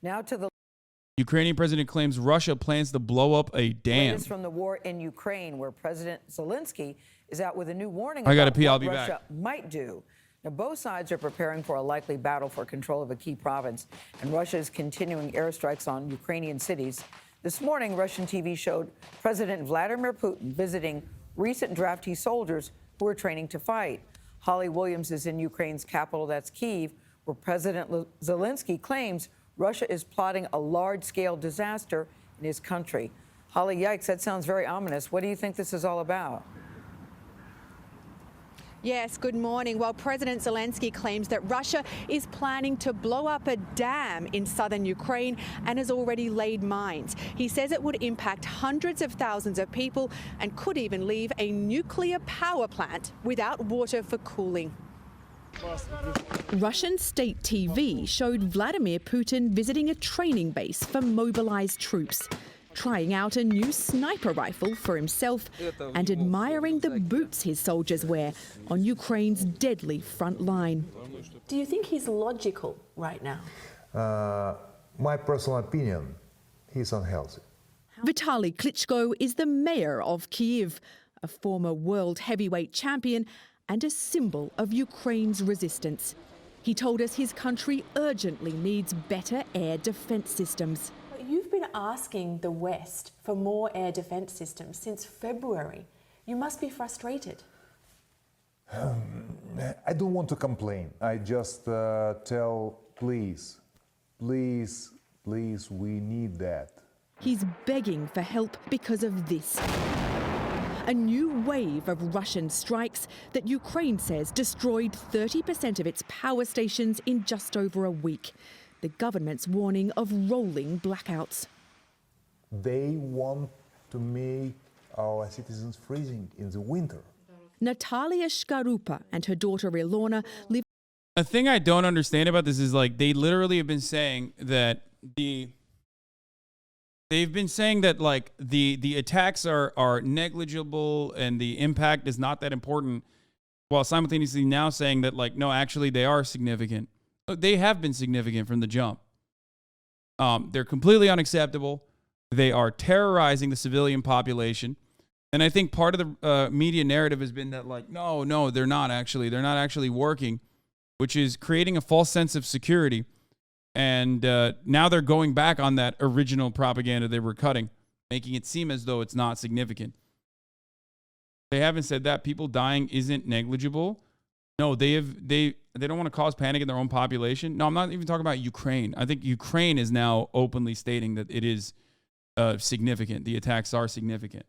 Now to the Ukrainian president claims Russia plans to blow up a dam. latest from the war in Ukraine, where President Zelensky is out with a new warning I gotta about pee, I'll what be Russia back. might do. Now, both sides are preparing for a likely battle for control of a key province, and Russia is continuing airstrikes on Ukrainian cities. This morning, Russian TV showed President Vladimir Putin visiting recent draftee soldiers who are training to fight. Holly Williams is in Ukraine's capital, that's Kyiv, where President Zelensky claims Russia is plotting a large-scale disaster in his country. Holly, yikes, that sounds very ominous. What do you think this is all about? Yes, good morning. Well, President Zelensky claims that Russia is planning to blow up a dam in southern Ukraine and has already laid mines. He says it would impact hundreds of thousands of people and could even leave a nuclear power plant without water for cooling. Russian state TV showed Vladimir Putin visiting a training base for mobilized troops, trying out a new sniper rifle for himself and admiring the boots his soldiers wear on Ukraine's deadly front line. Do you think he's logical right now? My personal opinion, he's unhealthy. Vitaly Klitschko is the mayor of Kyiv, a former world heavyweight champion and a symbol of Ukraine's resistance. He told us his country urgently needs better air defense systems. You've been asking the West for more air defense systems since February. You must be frustrated. I don't want to complain. I just tell, please, please, please, we need that. He's begging for help because of this. A new wave of Russian strikes that Ukraine says destroyed 30% of its power stations in just over a week. The government's warning of rolling blackouts. They want to make our citizens freezing in the winter. Natalia Shkarupa and her daughter Ilona live. A thing I don't understand about this is, like, they literally have been saying that the attacks are negligible and the impact is not that important, while simultaneously now saying that, like, no, actually they are significant. They have been significant from the jump. They're completely unacceptable. They are terrorizing the civilian population. And I think part of the media narrative has been that, like, no, they're not actually working, which is creating a false sense of security. And now they're going back on that original propaganda they were cutting, making it seem as though it's not significant. They haven't said that people dying isn't negligible. No, they don't want to cause panic in their own population. No, I'm not even talking about Ukraine. I think Ukraine is now openly stating that it is significant. The attacks are significant.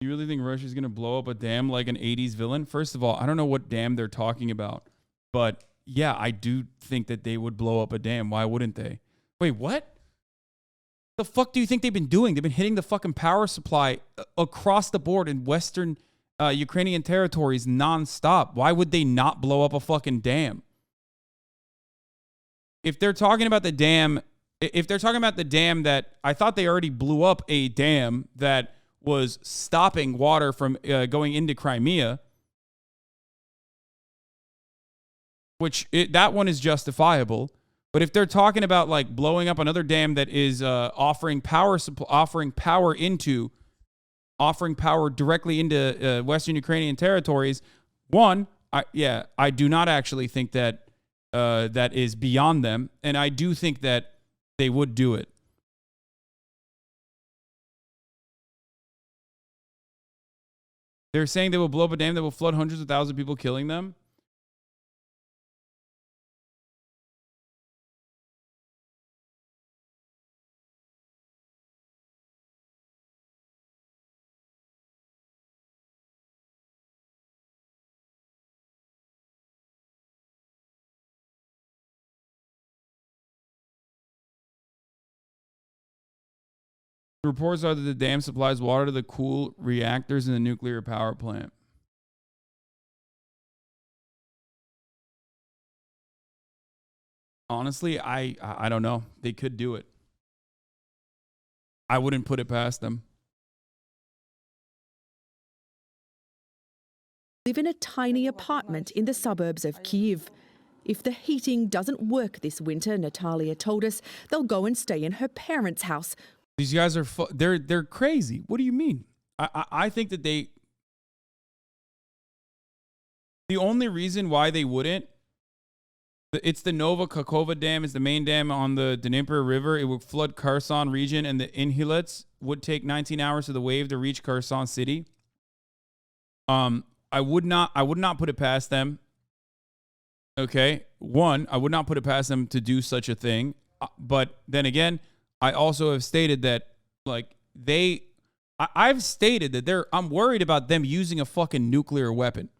You really think Russia's going to blow up a dam like an 80s villain? First of all, I don't know what dam they're talking about. But yeah, I do think that they would blow up a dam. Why wouldn't they? Wait, what? The fuck do you think they've been doing? They've been hitting the fucking power supply across the board in western Ukrainian territories nonstop. Why would they not blow up a fucking dam? If they're talking about the dam, that I thought they already blew up a dam that was stopping water from going into Crimea, which that one is justifiable. But if they're talking about, like, blowing up another dam that is offering power directly into Western Ukrainian territories, I do not actually think that that is beyond them, and I do think that they would do it. They're saying they will blow up a dam that will flood hundreds of thousands of people, killing them. Reports are that the dam supplies water to the cool reactors in the nuclear power plant. Honestly, I don't know. They could do it. I wouldn't put it past them. live in a tiny apartment in the suburbs of Kyiv. If the heating doesn't work this winter, Natalia told us, they'll go and stay in her parents' house. These guys are they're crazy. What do you mean? I think that the only reason why they wouldn't, it's the Nova Kakova Dam is the main dam on the Dnieper River. It would flood Kherson region, and the inlets would take 19 hours for the wave to reach Kherson city. I would not put it past them. Okay, one, I would not put it past them to do such a thing. But then again, I also have stated that I've stated that I'm worried about them using a fucking nuclear weapon.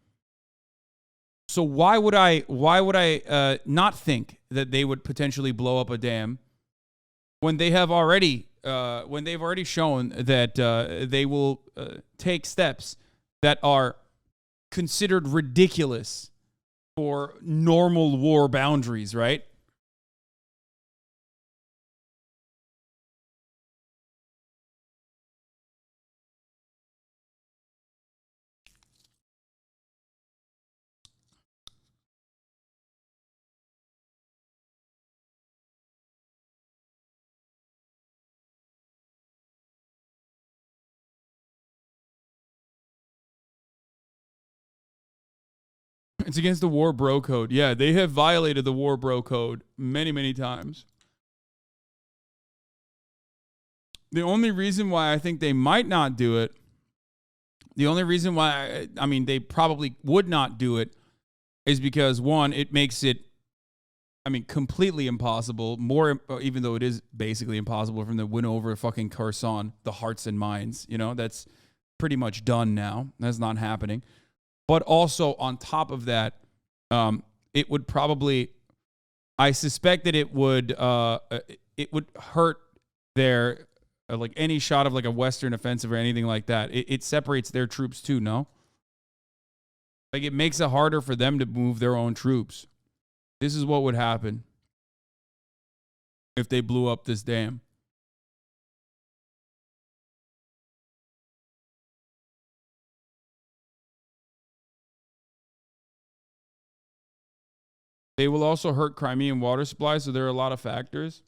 So why would I not think that they would potentially blow up a dam when they have already shown that they will take steps that are considered ridiculous for normal war boundaries, right? It's against the War Bro Code. Yeah, they have violated the War Bro Code many, many times. The only reason why I think they might not do it, the only reason why, I mean, they probably would not do it is because, one, it makes it, I mean, completely impossible, even though it is basically impossible from the win over fucking Kherson, the hearts and minds, that's pretty much done now. That's not happening. But also on top of that, it would probably, I suspect that it would hurt their, like any shot of like a Western offensive or anything like that. It separates their troops too, no? Like it makes it harder for them to move their own troops. This is what would happen if they blew up this dam. They will also hurt Crimean water supply, so there are a lot of factors.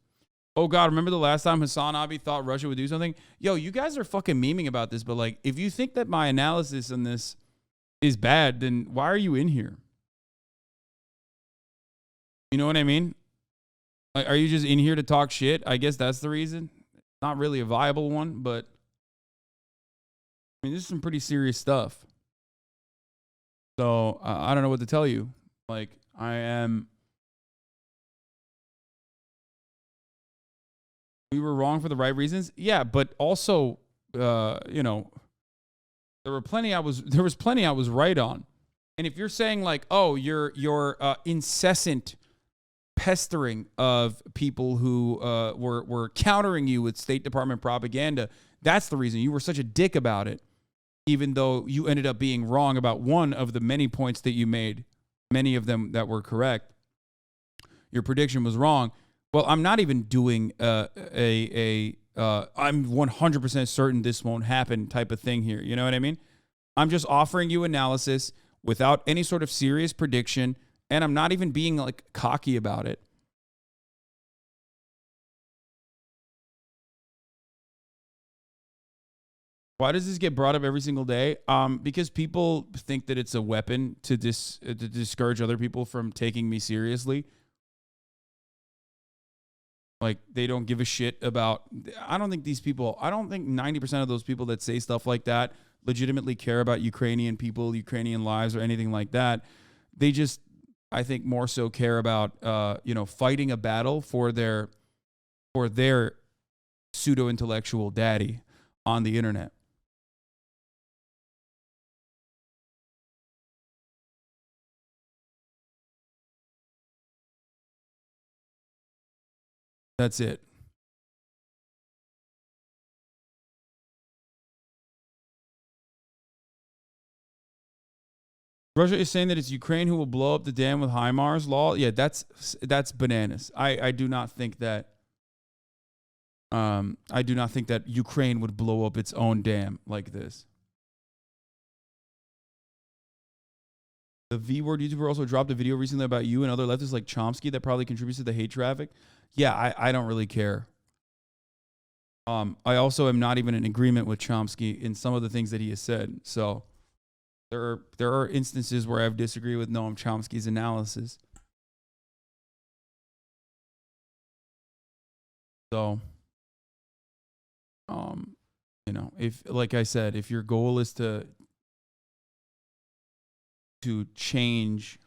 Oh, God, remember the last time Hasan Abi thought Russia would do something? Yo, you guys are fucking memeing about this, but like, if you think that my analysis on this is bad, then why are you in here? You know what I mean? Like, are you just in here to talk shit? I guess that's the reason. Not really a viable one, but I mean, this is some pretty serious stuff. So I don't know what to tell you. Like, we were wrong for the right reasons. Yeah, but also, there was plenty I was right on. And if you're saying like, oh, your incessant pestering of people who were countering you with State Department propaganda, that's the reason you were such a dick about it, even though you ended up being wrong about one of the many points that you made, many of them that were correct. Your prediction was wrong. Well, I'm not even doing I'm 100% certain this won't happen type of thing here. You know what I mean? I'm just offering you analysis without any sort of serious prediction, and I'm not even being like cocky about it. Why does this get brought up every single day? Because people think that it's a weapon to discourage other people from taking me seriously. Like, they don't give a shit about, I don't think 90% of those people that say stuff like that legitimately care about Ukrainian people, Ukrainian lives, or anything like that. They just, I think, more so care about, fighting a battle for their pseudo-intellectual daddy on the internet. That's it. Russia is saying that it's Ukraine who will blow up the dam with HIMARS. Law. Yeah, that's bananas. I do not think that. I do not think that Ukraine would blow up its own dam like this. The V-word YouTuber also dropped a video recently about you and other leftists like Chomsky that probably contributes to the hate traffic. Yeah, I don't really care. I also am not even in agreement with Chomsky in some of the things that he has said. So there are instances where I've disagreed with Noam Chomsky's analysis. So, you know, if, like I said, if your goal is to change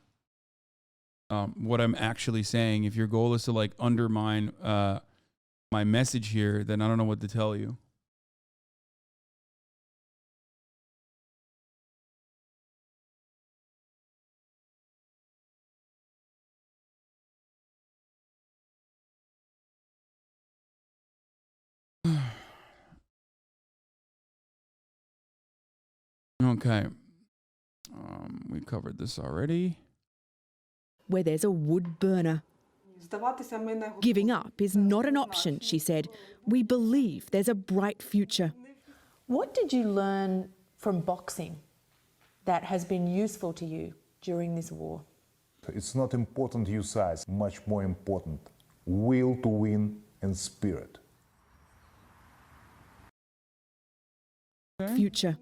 what I'm actually saying, if your goal is to like undermine my message here, then I don't know what to tell you. Okay. We covered this already. Where there's a wood burner. Giving up is not an option, she said. We believe there's a bright future. What did you learn from boxing that has been useful to you during this war? It's not important your size, much more important, will to win and spirit. Future.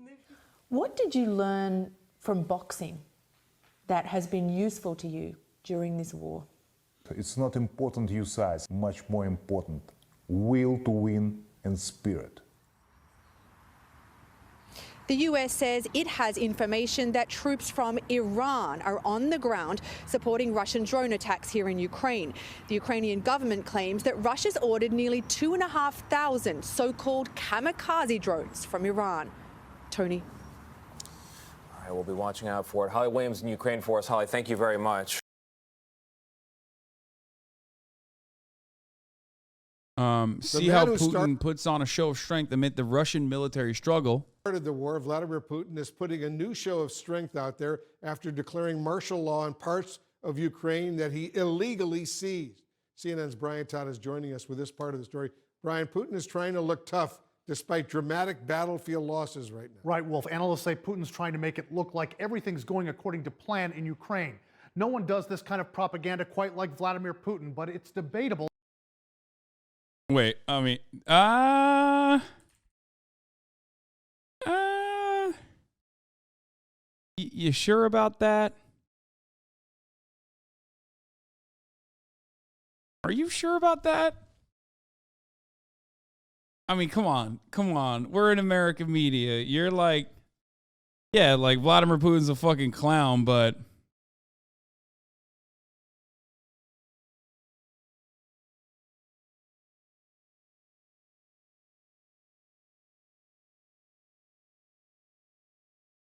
What did you learn from boxing that has been useful to you during this war? It's not important your size, much more important, will to win and spirit. The US says it has information that troops from Iran are on the ground supporting Russian drone attacks here in Ukraine. The Ukrainian government claims that Russia's ordered nearly 2,500 so-called kamikaze drones from Iran. Tony. All right, we'll be watching out for it. Holly Williams in Ukraine for us. Holly, thank you very much. See how Putin puts on a show of strength amid the Russian military struggle. Started the war, Vladimir Putin is putting a new show of strength out there after declaring martial law in parts of Ukraine that he illegally seized. CNN's Brian Todd is joining us with this part of the story. Brian, Putin is trying to look tough despite dramatic battlefield losses right now. Right, Wolf. Analysts say Putin's trying to make it look like everything's going according to plan in Ukraine. No one does this kind of propaganda quite like Vladimir Putin, but it's debatable. Wait, I mean, you sure about that? Are you sure about that? I mean, come on. We're in American media. You're like, yeah, like Vladimir Putin's a fucking clown, but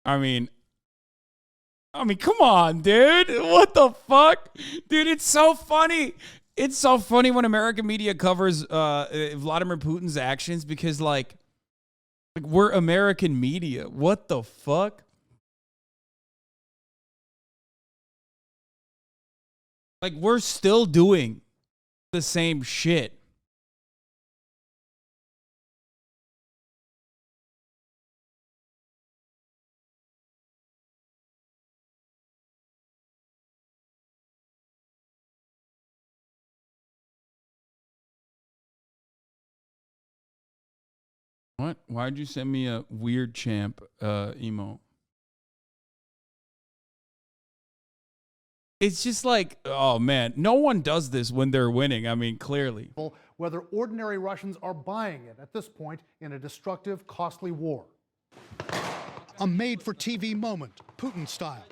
I mean, come on, dude. What the fuck? Dude, it's so funny. It's so funny when American media covers Vladimir Putin's actions because, like we're American media. What the fuck? Like, we're still doing the same shit. What? Why'd you send me a weird champ emo? It's just like, oh man, no one does this when they're winning. I mean, clearly. Whether ordinary Russians are buying it at this point in a destructive, costly war. A made-for-TV moment, Putin style.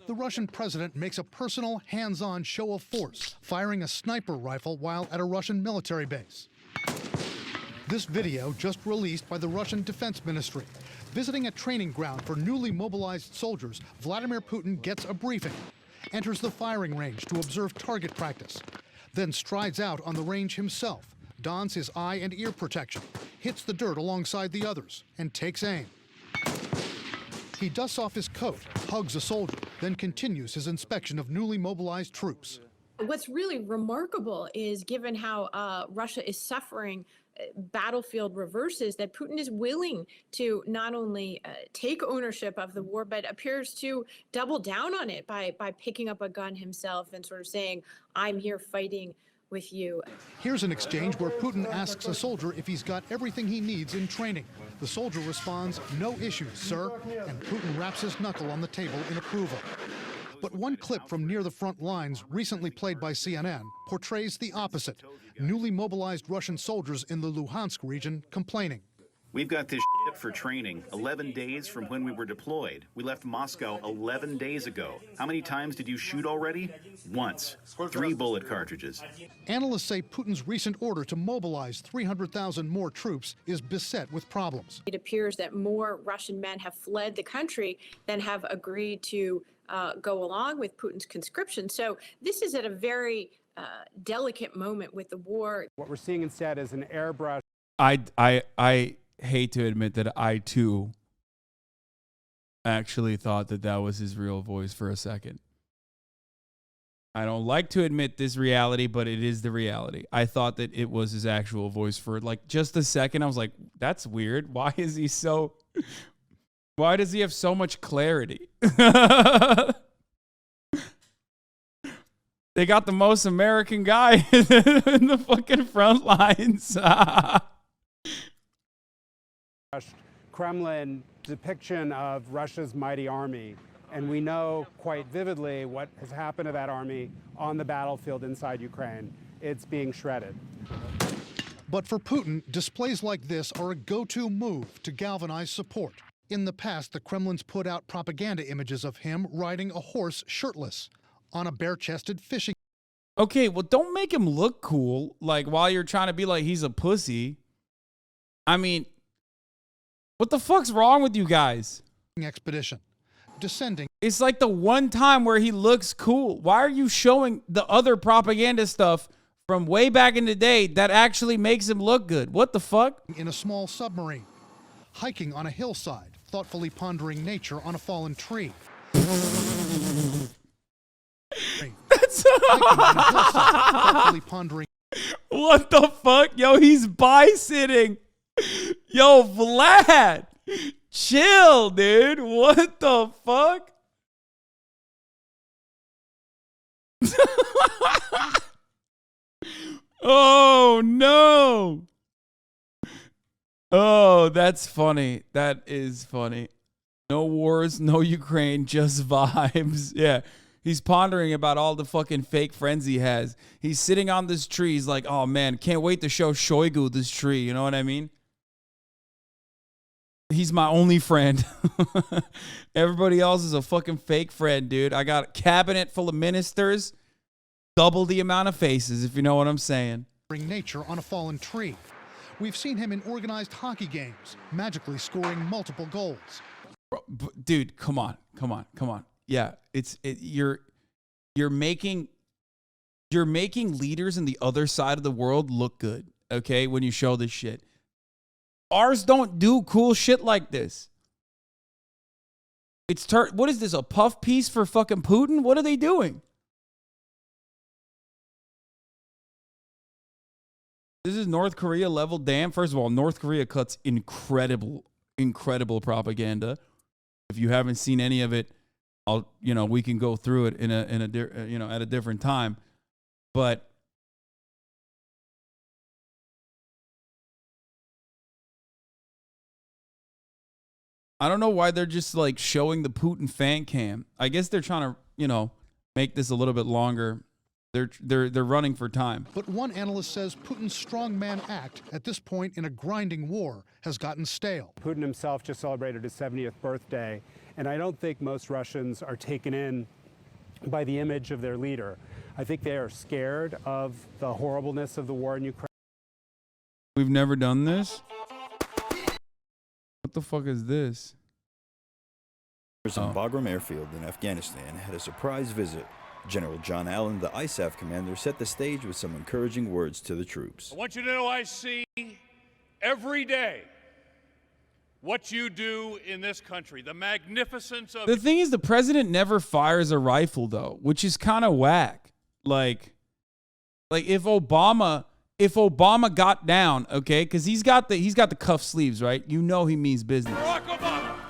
The Russian president makes a personal, hands-on show of force, firing a sniper rifle while at a Russian military base. This video just released by the Russian Defense Ministry. Visiting a training ground for newly mobilized soldiers, Vladimir Putin gets a briefing, enters the firing range to observe target practice, then strides out on the range himself, dons his eye and ear protection, hits the dirt alongside the others, and takes aim. He dusts off his coat, hugs a soldier, then continues his inspection of newly mobilized troops. What's really remarkable is, given how Russia is suffering battlefield reverses, that Putin is willing to not only take ownership of the war, but appears to double down on it by picking up a gun himself and sort of saying, I'm here fighting with you. Here's an exchange where Putin asks a soldier if he's got everything he needs in training. The soldier responds, no issues, sir, and Putin raps his knuckle on the table in approval. But one clip from near the front lines, recently played by CNN, portrays the opposite. Newly mobilized Russian soldiers in the Luhansk region complaining. We've got this shit for training 11 days from when we were deployed. We left Moscow 11 days ago. How many times did you shoot already? Once. 3 bullet cartridges. Analysts say Putin's recent order to mobilize 300,000 more troops is beset with problems. It appears that more Russian men have fled the country than have agreed to go along with Putin's conscription. So this is at a very delicate moment with the war. What we're seeing instead is an airbrush. I hate to admit that I too actually thought that that was his real voice for a second. I don't like to admit this reality, but it is the reality. I thought that it was his actual voice for like just a second. I was like, that's weird. Why is he so... Why does he have so much clarity? They got the most American guy in the fucking front lines. Kremlin depiction of Russia's mighty army. And we know quite vividly what has happened to that army on the battlefield inside Ukraine. It's being shredded. But for Putin, displays like this are a go-to move to galvanize support. In the past, the Kremlin's put out propaganda images of him riding a horse shirtless on a bare-chested fishing. Okay, well, don't make him look cool, like, while you're trying to be like he's a pussy. I mean, what the fuck's wrong with you guys? Expedition. Descending. It's like the one time where he looks cool. Why are you showing the other propaganda stuff from way back in the day that actually makes him look good? What the fuck? In a small submarine. Hiking on a hillside. Thoughtfully pondering nature on a fallen tree. Thoughtfully pondering. What the fuck? Yo, he's bi-sitting. Yo, Vlad. Chill, dude. What the fuck? Oh, no. Oh, that's funny. That is funny. No wars, no Ukraine, just vibes. Yeah. He's pondering about all the fucking fake friends he has. He's sitting on this tree. He's like, oh, man, can't wait to show Shoigu this tree. You know what I mean? He's my only friend. Everybody else is a fucking fake friend, dude. I got a cabinet full of ministers. Double the amount of faces, if you know what I'm saying. Bring nature on a fallen tree. We've seen him in organized hockey games, magically scoring multiple goals. Bro, dude, come on. Yeah, you're making leaders in the other side of the world look good, okay, when you show this shit. Ours don't do cool shit like this. What is this, a puff piece for fucking Putin? What are they doing? This is North Korea level. Damn. First of all, North Korea cuts incredible propaganda. If you haven't seen any of it, we can go through it at a different time. But I don't know why they're just like showing the Putin fan cam. I guess they're trying to, make this a little bit longer. They're running for time. But one analyst says Putin's strongman act at this point in a grinding war has gotten stale. Putin himself just celebrated his 70th birthday, and I don't think most Russians are taken in by the image of their leader. I think they are scared of the horribleness of the war in Ukraine. We've never done this? What the fuck is this? On Bagram Airfield in Afghanistan had a surprise visit. General John Allen, the ISAF commander, set the stage with some encouraging words to the troops. I want you to know I see every day what you do in this country, the magnificence of... The thing is, the president never fires a rifle, though, which is kind of whack. Like if Obama if Obama got down, okay, because he's got the cuff sleeves, right? You know he means business.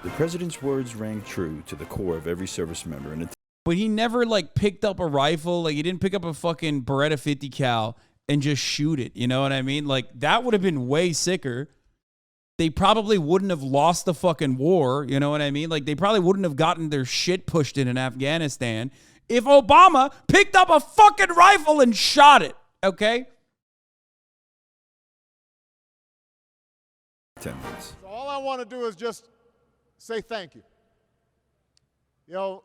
The president's words rang true to the core of every service member. But he never like picked up a rifle. Like he didn't pick up a fucking Beretta 50 cal and just shoot it. You know what I mean? Like that would have been way sicker. They probably wouldn't have lost the fucking war. You know what I mean? Like they probably wouldn't have gotten their shit pushed in Afghanistan if Obama picked up a fucking rifle and shot it. Okay? 10 minutes. So all I want to do is just say thank you. You know,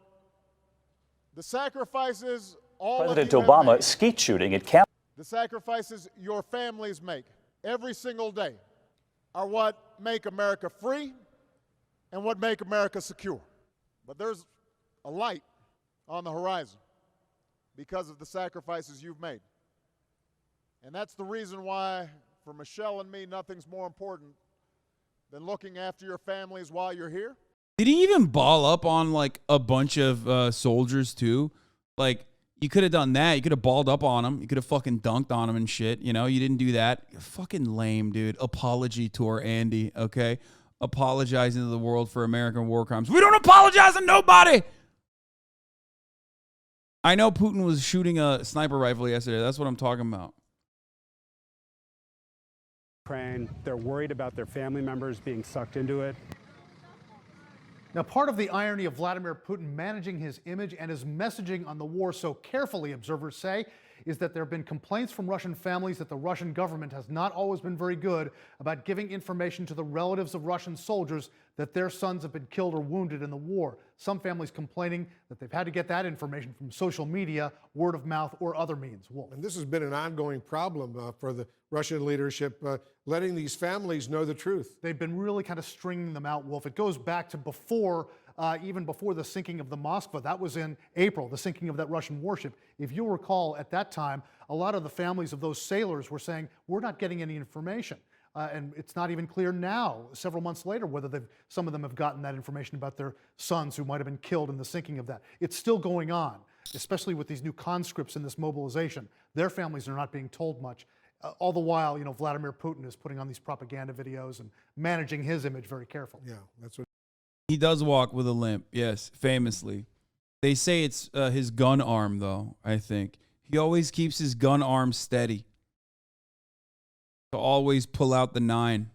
the sacrifices all President of you have Obama made, skeet shooting at Camp. the sacrifices your families make every single day are what make America free and what make America secure. But there's a light on the horizon because of the sacrifices you've made. And that's the reason why, for Michelle and me, nothing's more important than looking after your families while you're here. Did he even ball up on like a bunch of soldiers too? Like you could have done that. You could have balled up on them. You could have fucking dunked on them and shit. You know, you didn't do that. You're fucking lame, dude. Apology tour, Andy. Okay, apologizing to the world for American war crimes. We don't apologize to nobody. I know Putin was shooting a sniper rifle yesterday. That's what I'm talking about. Ukraine. They're worried about their family members being sucked into it. Now, part of the irony of Vladimir Putin managing his image and his messaging on the war so carefully, observers say, is that there have been complaints from Russian families that the Russian government has not always been very good about giving information to the relatives of Russian soldiers that their sons have been killed or wounded in the war. Some families complaining that they've had to get that information from social media, word of mouth, or other means. Wolf. And this has been an ongoing problem for the Russian leadership, letting these families know the truth. They've been really kind of stringing them out, Wolf. It goes back to before, even before the sinking of the Moskva. That was in April, the sinking of that Russian warship. If you'll recall, at that time, a lot of the families of those sailors were saying, we're not getting any information. And it's not even clear now, several months later, whether some of them have gotten that information about their sons who might have been killed in the sinking of that. It's still going on, especially with these new conscripts in this mobilization. Their families are not being told much. All the while, you know, Vladimir Putin is putting on these propaganda videos and managing his image very carefully. Yeah, that's what. He does walk with a limp, yes, famously. They say it's his gun arm, though, I think. He always keeps his gun arm steady. To always pull out the 9.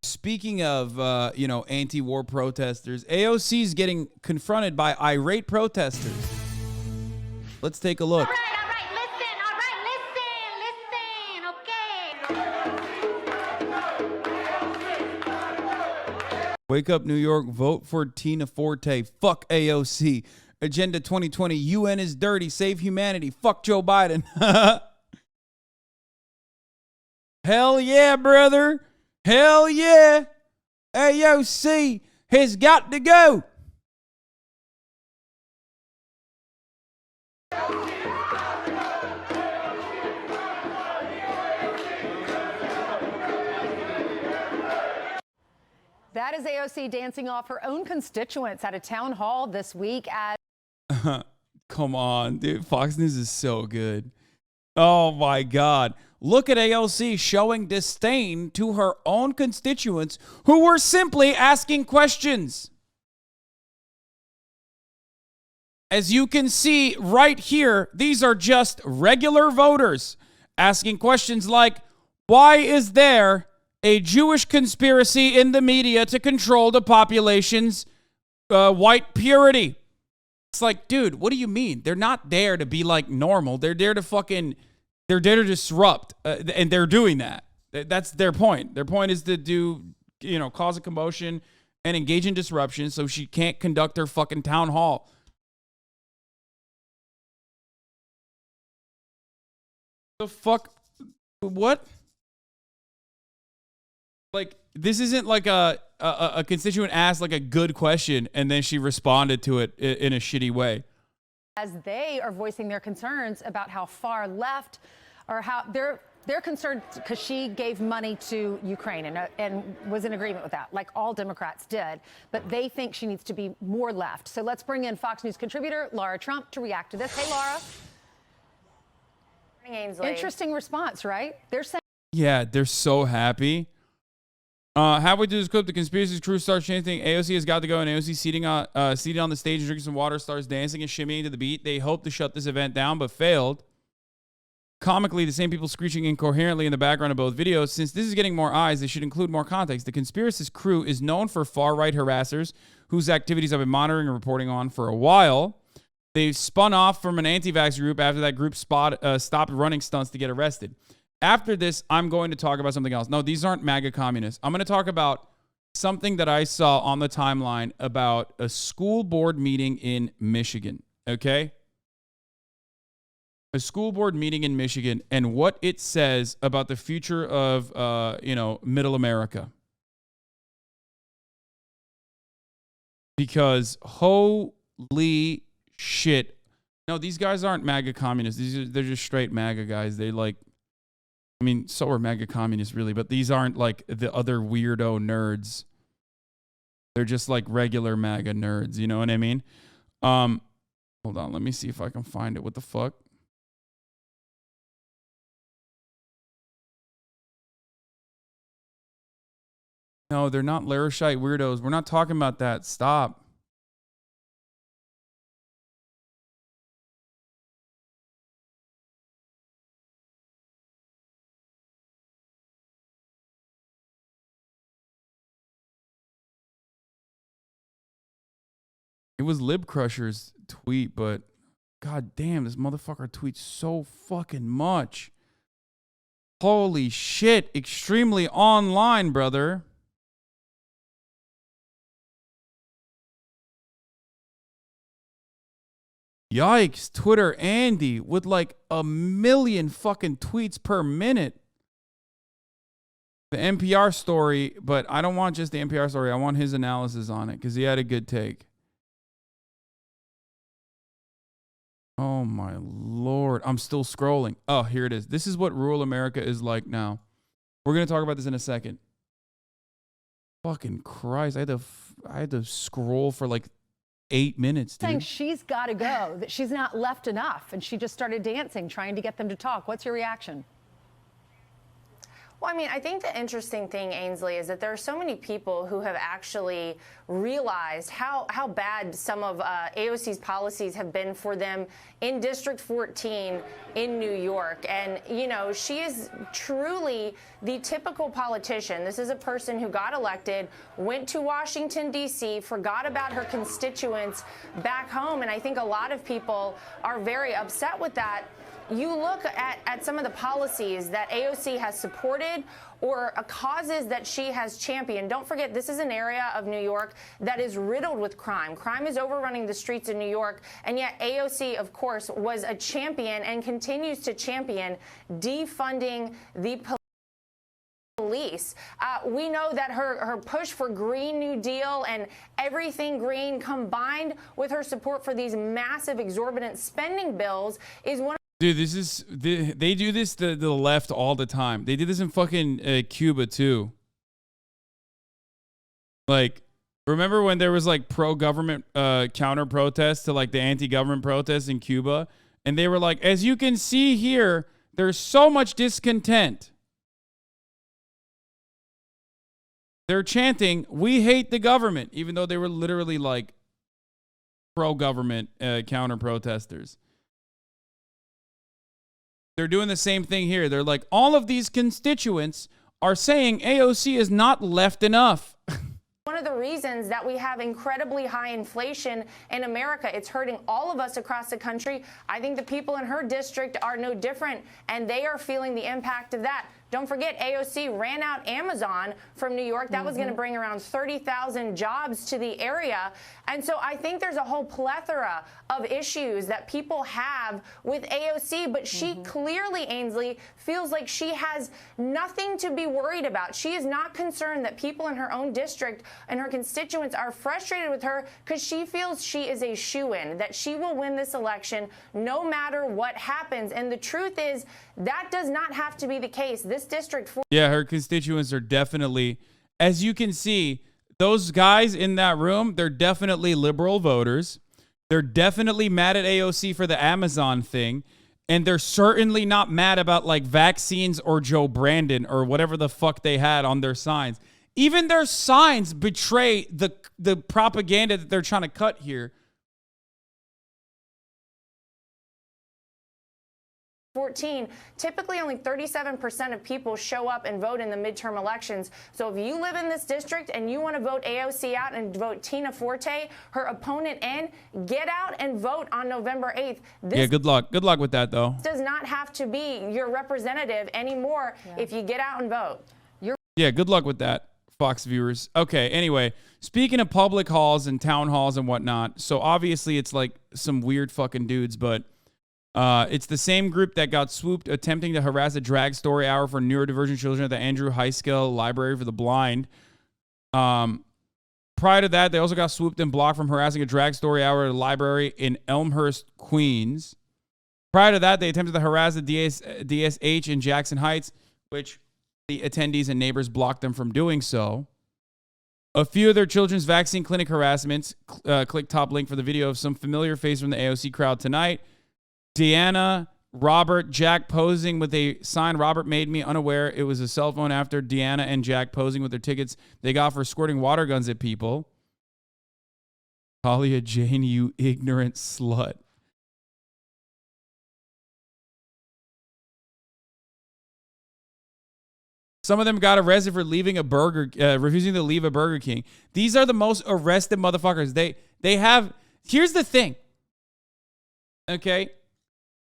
Speaking of, anti-war protesters, AOC is getting confronted by irate protesters. Let's take a look. Wake up, New York. Vote for Tina Forte. Fuck AOC. Agenda 2020. UN is dirty. Save humanity. Fuck Joe Biden. Hell yeah, brother. Hell yeah. AOC has got to go. That is AOC dancing off her own constituents at a town hall this week at... Come on, dude. Fox News is so good. Oh, my God. Look at AOC showing disdain to her own constituents who were simply asking questions. As you can see right here, these are just regular voters asking questions like, why is there a Jewish conspiracy in the media to control the population's white purity? It's like, dude, what do you mean? They're not there to be like normal. They're there to disrupt. And they're doing that. That's their point. Their point is to cause a commotion and engage in disruption so she can't conduct her fucking town hall. The fuck? What? Like, this isn't like a constituent asked like a good question and then she responded to it in a shitty way. As they are voicing their concerns about how far left or how they're concerned because she gave money to Ukraine and was in agreement with that, like all Democrats did. But they think she needs to be more left. So let's bring in Fox News contributor Laura Trump to react to this. Hey, Laura. Interesting response, right? They're saying. Yeah, they're so happy. Halfway through this clip, the conspiracy crew starts chanting, AOC has got to go, and AOC seated on the stage and drinking some water, starts dancing and shimmying to the beat. They hoped to shut this event down, but failed. Comically, the same people screeching incoherently in the background of both videos. Since this is getting more eyes, they should include more context. The conspiracist crew is known for far-right harassers whose activities I've been monitoring and reporting on for a while. They spun off from an anti-vax group after that group stopped running stunts to get arrested. After this, I'm going to talk about something else. No, these aren't MAGA communists. I'm going to talk about something that I saw on the timeline about a school board meeting in Michigan, okay? A school board meeting in Michigan and what it says about the future of, middle America. Because holy shit. No, these guys aren't MAGA communists. They're just straight MAGA guys. So are MAGA communists, really, but these aren't like the other weirdo nerds. They're just like regular MAGA nerds, you know what I mean? Hold on, let me see if I can find it. What the fuck? No, they're not Larishite weirdos. We're not talking about that. Stop. It was Lib Crusher's tweet, but god damn, this motherfucker tweets so fucking much. Holy shit, extremely online, brother. Yikes, Twitter Andy with like 1 million fucking tweets per minute. The NPR story, but I don't want just the NPR story. I want his analysis on it because he had a good take. Oh my Lord. I'm still scrolling. Oh, here it is. This is what rural America is like now. We're going to talk about this in a second. Fucking Christ. I had to scroll for like 8 minutes, dude. Saying she's got to go, that she's not left enough, and she just started dancing, trying to get them to talk. What's your reaction? Well, I mean, I think the interesting thing, Ainsley, is that there are so many people who have actually realized how bad some of AOC's policies have been for them in District 14 in New York. And, you know, she is truly the typical politician. This is a person who got elected, went to Washington, D.C., forgot about her constituents back home. And I think a lot of people are very upset with that. You look at some of the policies that AOC has supported or causes that she has championed. Don't forget, this is an area of New York that is riddled with crime. Crime is overrunning the streets in New York, and yet AOC, of course, was a champion and continues to champion defunding the police. We know that her push for Green New Deal and everything green combined with her support for these massive exorbitant spending bills is one of Dude, they do this to the left all the time. They did this in fucking Cuba too. Like, remember when there was like pro-government counter protests to like the anti-government protests in Cuba? And they were like, as you can see here, there's so much discontent. They're chanting, we hate the government, even though they were literally like pro-government counter protesters. They're doing the same thing here. They're like, all of these constituents are saying AOC is not left enough. one of the reasons that we have incredibly high inflation in America. It's hurting all of us across the country. I think the people in her district are no different, and they are feeling the impact of that. Don't forget, AOC ran out Amazon from New York. That was going to bring around 30,000 jobs to the area. And so I think there's a whole plethora of issues that people have with AOC, but she clearly, Ainsley, feels like she has nothing to be worried about. She is not concerned that people in her own district and her constituents are frustrated with her because she feels she is a shoo-in, that she will win this election no matter what happens. And the truth is that does not have to be the case. This district... Yeah, her constituents are definitely, as you can see, those guys in that room, they're definitely liberal voters. They're definitely mad at AOC for the Amazon thing. And they're certainly not mad about like vaccines or Joe Brandon or whatever the fuck they had on their signs. Even their signs betray the propaganda that they're trying to cut here. 14, typically only 37% of people show up and vote in the midterm elections. So if you live in this district and you want to vote AOC out and vote Tina Forte, her opponent in, get out and vote on November 8th. Yeah, good luck. Good luck with that, though. Does not have to be your representative anymore if you get out and vote. Yeah, good luck with that, Fox viewers. Okay, anyway, speaking of public halls and town halls and whatnot, so obviously it's like some weird fucking dudes, but it's the same group that got swooped attempting to harass a drag story hour for neurodivergent children at the Andrew Heiskell Library for the Blind. Prior to that, they also got swooped and blocked from harassing a drag story hour at a library in Elmhurst, Queens. Prior to that, they attempted to harass the DSH in Jackson Heights, which the attendees and neighbors blocked them from doing so. A few of their children's vaccine clinic harassments. Click top link for the video of some familiar face from the AOC crowd tonight. Deanna, Robert, Jack posing with a sign. Robert made me unaware it was a cell phone after Deanna and Jack posing with their tickets they got for squirting water guns at people. Talia Jane, you ignorant slut. Some of them got arrested for leaving refusing to leave a Burger King. These are the most arrested motherfuckers. They have, here's the thing. Okay.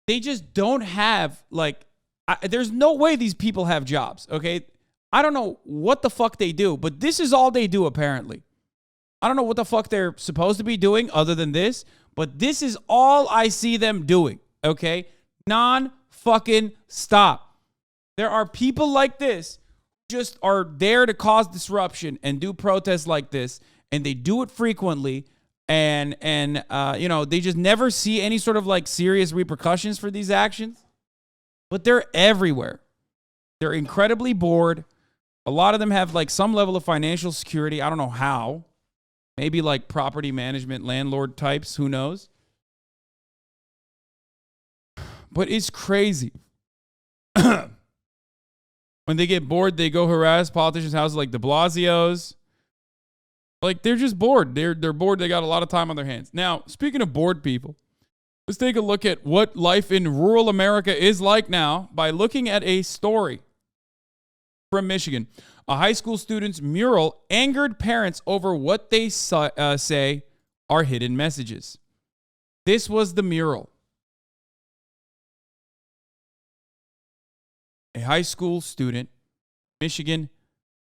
They just don't have, like, there's no way these people have jobs, okay? I don't know what the fuck they do, but this is all they do, apparently. I don't know what the fuck they're supposed to be doing other than this, but this is all I see them doing, okay? Non-fucking stop. There are people like this just are there to cause disruption and do protests like this, and they do it frequently. And you know, they just never see any sort of like serious repercussions for these actions, but they're everywhere. They're incredibly bored. A lot of them have like some level of financial security. I don't know how. Maybe like property management, landlord types, who knows? But it's crazy. When they get bored, they go harass politicians' houses like de Blasio's. Like, they're just bored. They're bored. They got a lot of time on their hands. Now, speaking of bored people, let's take a look at what life in rural America is like now by looking at a story from Michigan. A high school student's mural angered parents over what they say are hidden messages. This was the mural. A high school student, Michigan,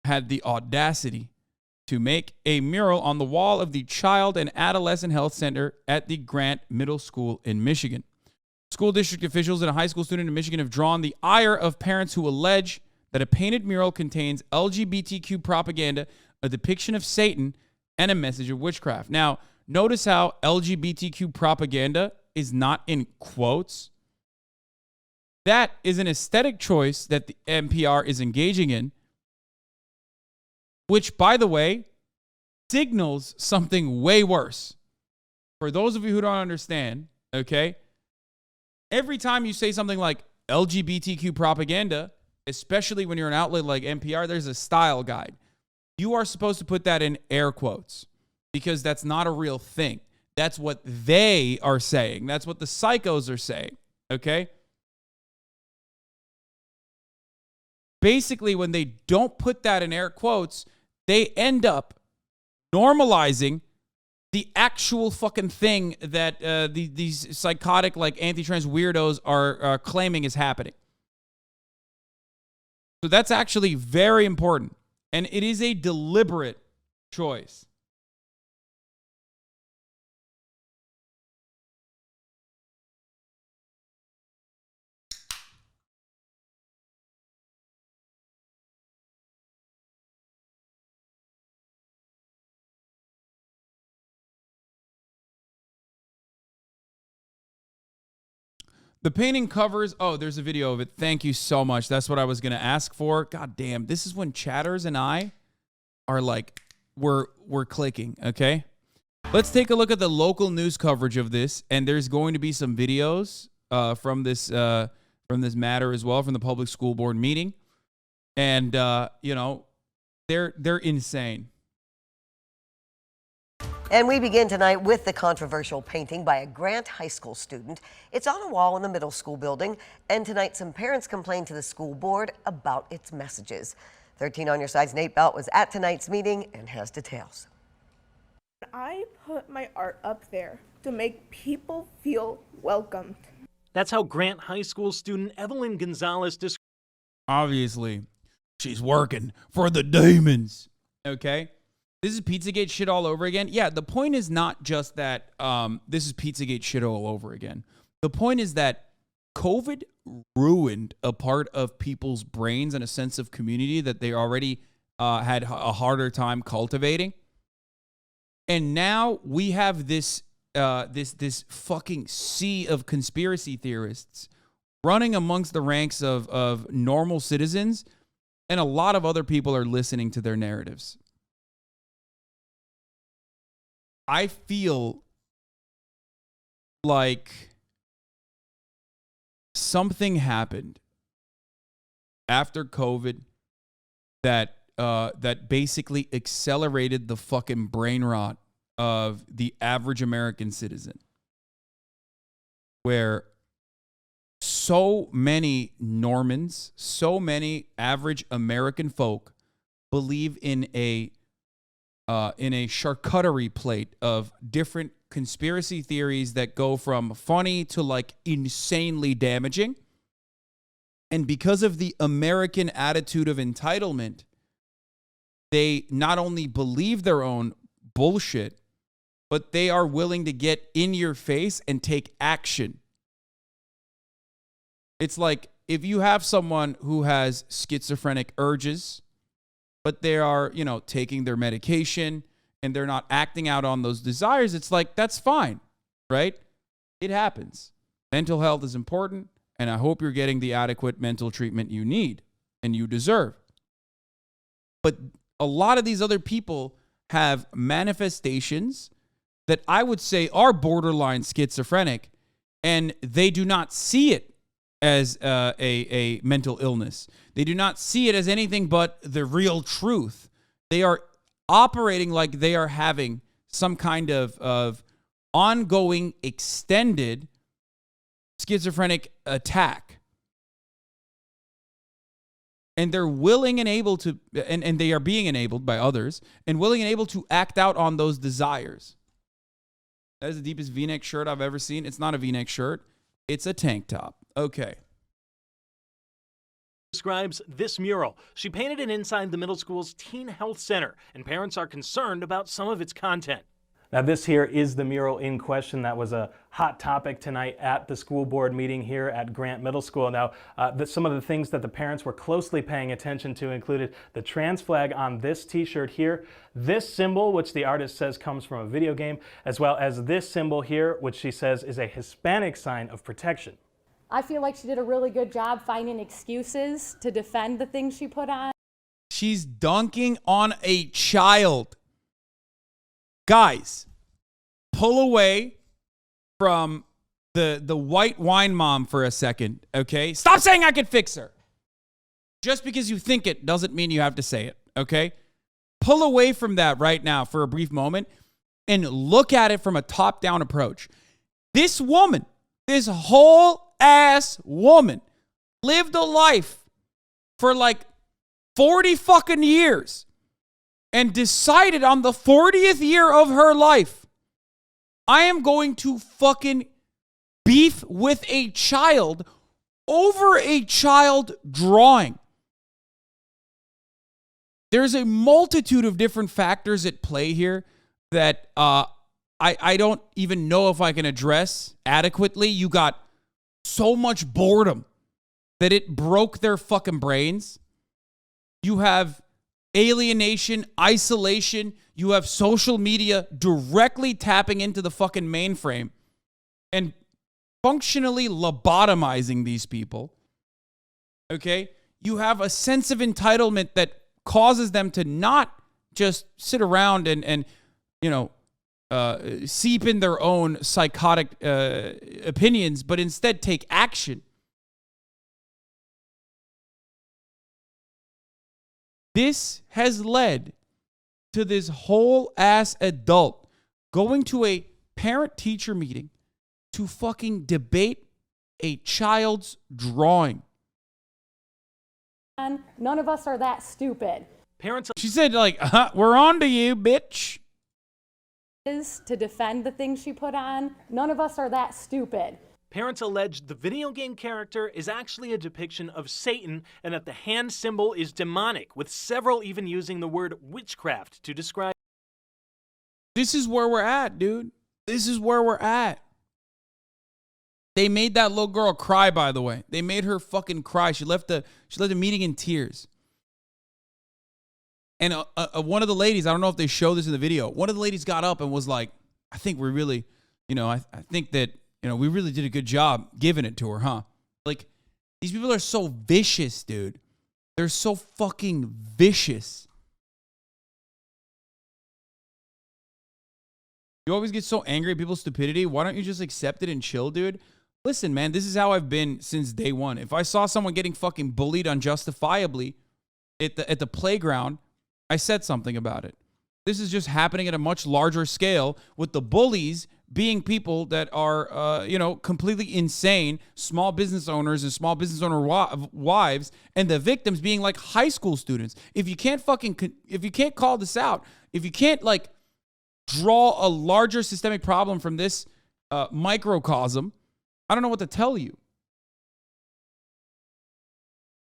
had the audacity to make a mural on the wall of the Child and Adolescent Health Center at the Grant Middle School in Michigan. School district officials and a high school student in Michigan have drawn the ire of parents who allege that a painted mural contains LGBTQ propaganda, a depiction of Satan, and a message of witchcraft. Now, notice how LGBTQ propaganda is not in quotes. That is an aesthetic choice that the NPR is engaging in, which, by the way, signals something way worse. For those of you who don't understand, okay, every time you say something like LGBTQ propaganda, especially when you're an outlet like NPR, there's a style guide. You are supposed to put that in air quotes because that's not a real thing. That's what they are saying. That's what the psychos are saying, okay? Basically, when they don't put that in air quotes, they end up normalizing the actual fucking thing that these psychotic, like, anti-trans weirdos are claiming is happening. So that's actually very important. And it is a deliberate choice. The painting covers, oh, there's a video of it. Thank you so much. That's what I was going to ask for. God damn, this is when chatters and I are like, we're clicking, okay? Let's take a look at the local news coverage of this, and there's going to be some videos from this matter as well, from the public school board meeting, and they're insane. And we begin tonight with the controversial painting by a Grant High School student. It's on a wall in the middle school building, and tonight some parents complained to the school board about its messages. 13 on Your Side's Nate Belt was at tonight's meeting and has details. I put my art up there to make people feel welcomed. That's how Grant High School student Evelyn Gonzalez described. Obviously, she's working for the demons. Okay? This is Pizzagate shit all over again. Yeah, the point is not just that this is Pizzagate shit all over again. The point is that COVID ruined a part of people's brains and a sense of community that they already had a harder time cultivating. And now we have this fucking sea of conspiracy theorists running amongst the ranks of normal citizens, and a lot of other people are listening to their narratives. I feel like something happened after COVID that basically accelerated the fucking brain rot of the average American citizen, where so many Normans, so many average American folk believe in a charcuterie plate of different conspiracy theories that go from funny to like insanely damaging. And because of the American attitude of entitlement, they not only believe their own bullshit, but they are willing to get in your face and take action. It's like if you have someone who has schizophrenic urges, but they are, taking their medication and they're not acting out on those desires, it's like, that's fine, right? It happens. Mental health is important, and I hope you're getting the adequate mental treatment you need and you deserve. But a lot of these other people have manifestations that I would say are borderline schizophrenic, and they do not see it as a mental illness. They do not see it as anything but the real truth. They are operating like they are having some kind of ongoing, extended schizophrenic attack. And they're willing and able to, and they are being enabled by others, and willing and able to act out on those desires. That is the deepest V-neck shirt I've ever seen. It's not a V-neck shirt. It's a tank top. Okay. Describes this mural. She painted it inside the middle school's teen health center, and parents are concerned about some of its content. Now, this here is the mural in question that was a hot topic tonight at the school board meeting here at Grant Middle School. Now, some of the things that the parents were closely paying attention to included the trans flag on this t-shirt here, this symbol, which the artist says comes from a video game, as well as this symbol here, which she says is a Hispanic sign of protection. I feel like she did a really good job finding excuses to defend the things she put on. She's dunking on a child. Guys, pull away from the white wine mom for a second, okay? Stop saying I could fix her. Just because you think it doesn't mean you have to say it, okay? Pull away from that right now for a brief moment and look at it from a top-down approach. This woman, this whole ass woman, lived a life for like 40 fucking years and decided on the 40th year of her life, I am going to fucking beef with a child over a child drawing. There's a multitude of different factors at play here that I don't even know if I can address adequately. You got so much boredom that it broke their fucking brains. You have alienation, isolation. You have social media directly tapping into the fucking mainframe and functionally lobotomizing these people. Okay? You have a sense of entitlement that causes them to not just sit around and seep in their own psychotic opinions, but instead take action. This has led to this whole ass adult going to a parent-teacher meeting to fucking debate a child's drawing. None of us are that stupid. Parents. She said, like, we're on to you, bitch. To defend the things she put on. None of us are that stupid. Parents alleged the video game character is actually a depiction of Satan and that the hand symbol is demonic, with several even using the word witchcraft to describe. This is where we're at, dude. This is where we're at. They made that little girl cry, by the way. They made her fucking cry. She left the meeting in tears. And one of the ladies, I don't know if they show this in the video, one of the ladies got up and was like, I think we're really, I think that, we really did a good job giving it to her, huh? Like, these people are so vicious, dude. They're so fucking vicious. You always get so angry at people's stupidity. Why don't you just accept it and chill, dude? Listen, man, this is how I've been since day one. If I saw someone getting fucking bullied unjustifiably at the playground, I said something about it. This is just happening at a much larger scale, with the bullies being people that are, completely insane, small business owners and small business owner wives, and the victims being like high school students. If you can't call this out, if you can't like draw a larger systemic problem from this microcosm, I don't know what to tell you.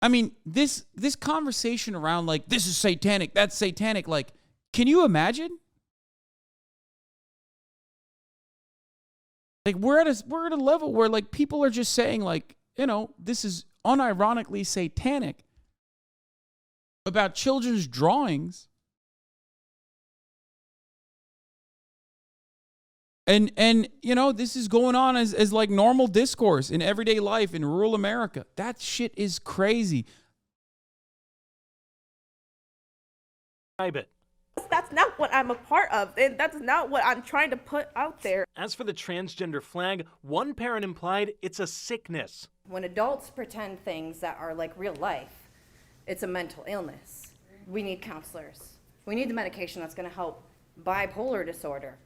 I mean, this conversation around like, this is satanic, that's satanic, like, can you imagine? Like, we're at a level where like people are just saying like, this is unironically satanic about children's drawings. And this is going on as like normal discourse in everyday life in rural America. That shit is crazy. That's not what I'm a part of, and that's not what I'm trying to put out there. As for the transgender flag, one parent implied it's a sickness. When adults pretend things that are like real life, it's a mental illness. We need counselors. We need the medication that's going to help bipolar disorder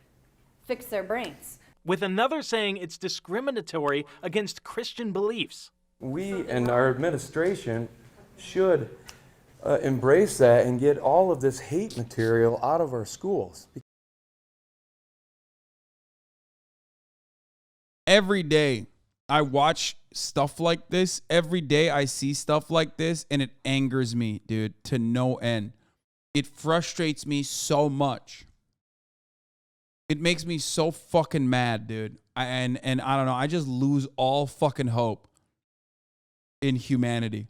fix their brains. With another saying it's discriminatory against Christian beliefs. We and our administration should embrace that and get all of this hate material out of our schools. Every day I watch stuff like this. Every day I see stuff like this, and it angers me, dude, to no end. It frustrates me so much. It makes me so fucking mad, dude. And I don't know. I just lose all fucking hope in humanity.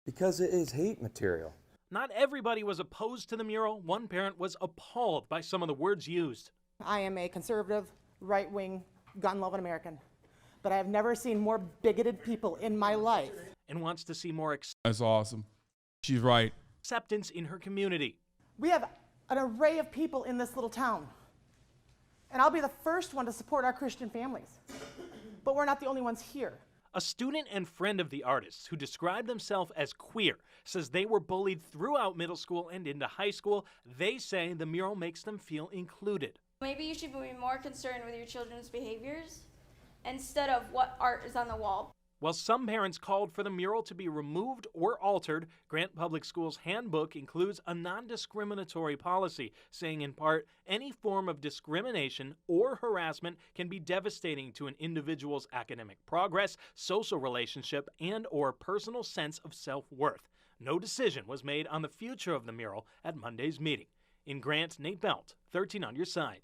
Because it is hate material. Not everybody was opposed to the mural. One parent was appalled by some of the words used. I am a conservative, right-wing, gun-loving American, but I have never seen more bigoted people in my life. And wants to see more That's awesome. She's right. acceptance in her community. We have an array of people in this little town, and I'll be the first one to support our Christian families, but we're not the only ones here. A student and friend of the artists who described themselves as queer says they were bullied throughout middle school and into high school. They say the mural makes them feel included. Maybe you should be more concerned with your children's behaviors instead of what art is on the wall. While some parents called for the mural to be removed or altered, Grant Public Schools handbook includes a non-discriminatory policy, saying in part, any form of discrimination or harassment can be devastating to an individual's academic progress, social relationship, and or personal sense of self-worth. No decision was made on the future of the mural at Monday's meeting. In Grant, Nate Belt, 13 on your side.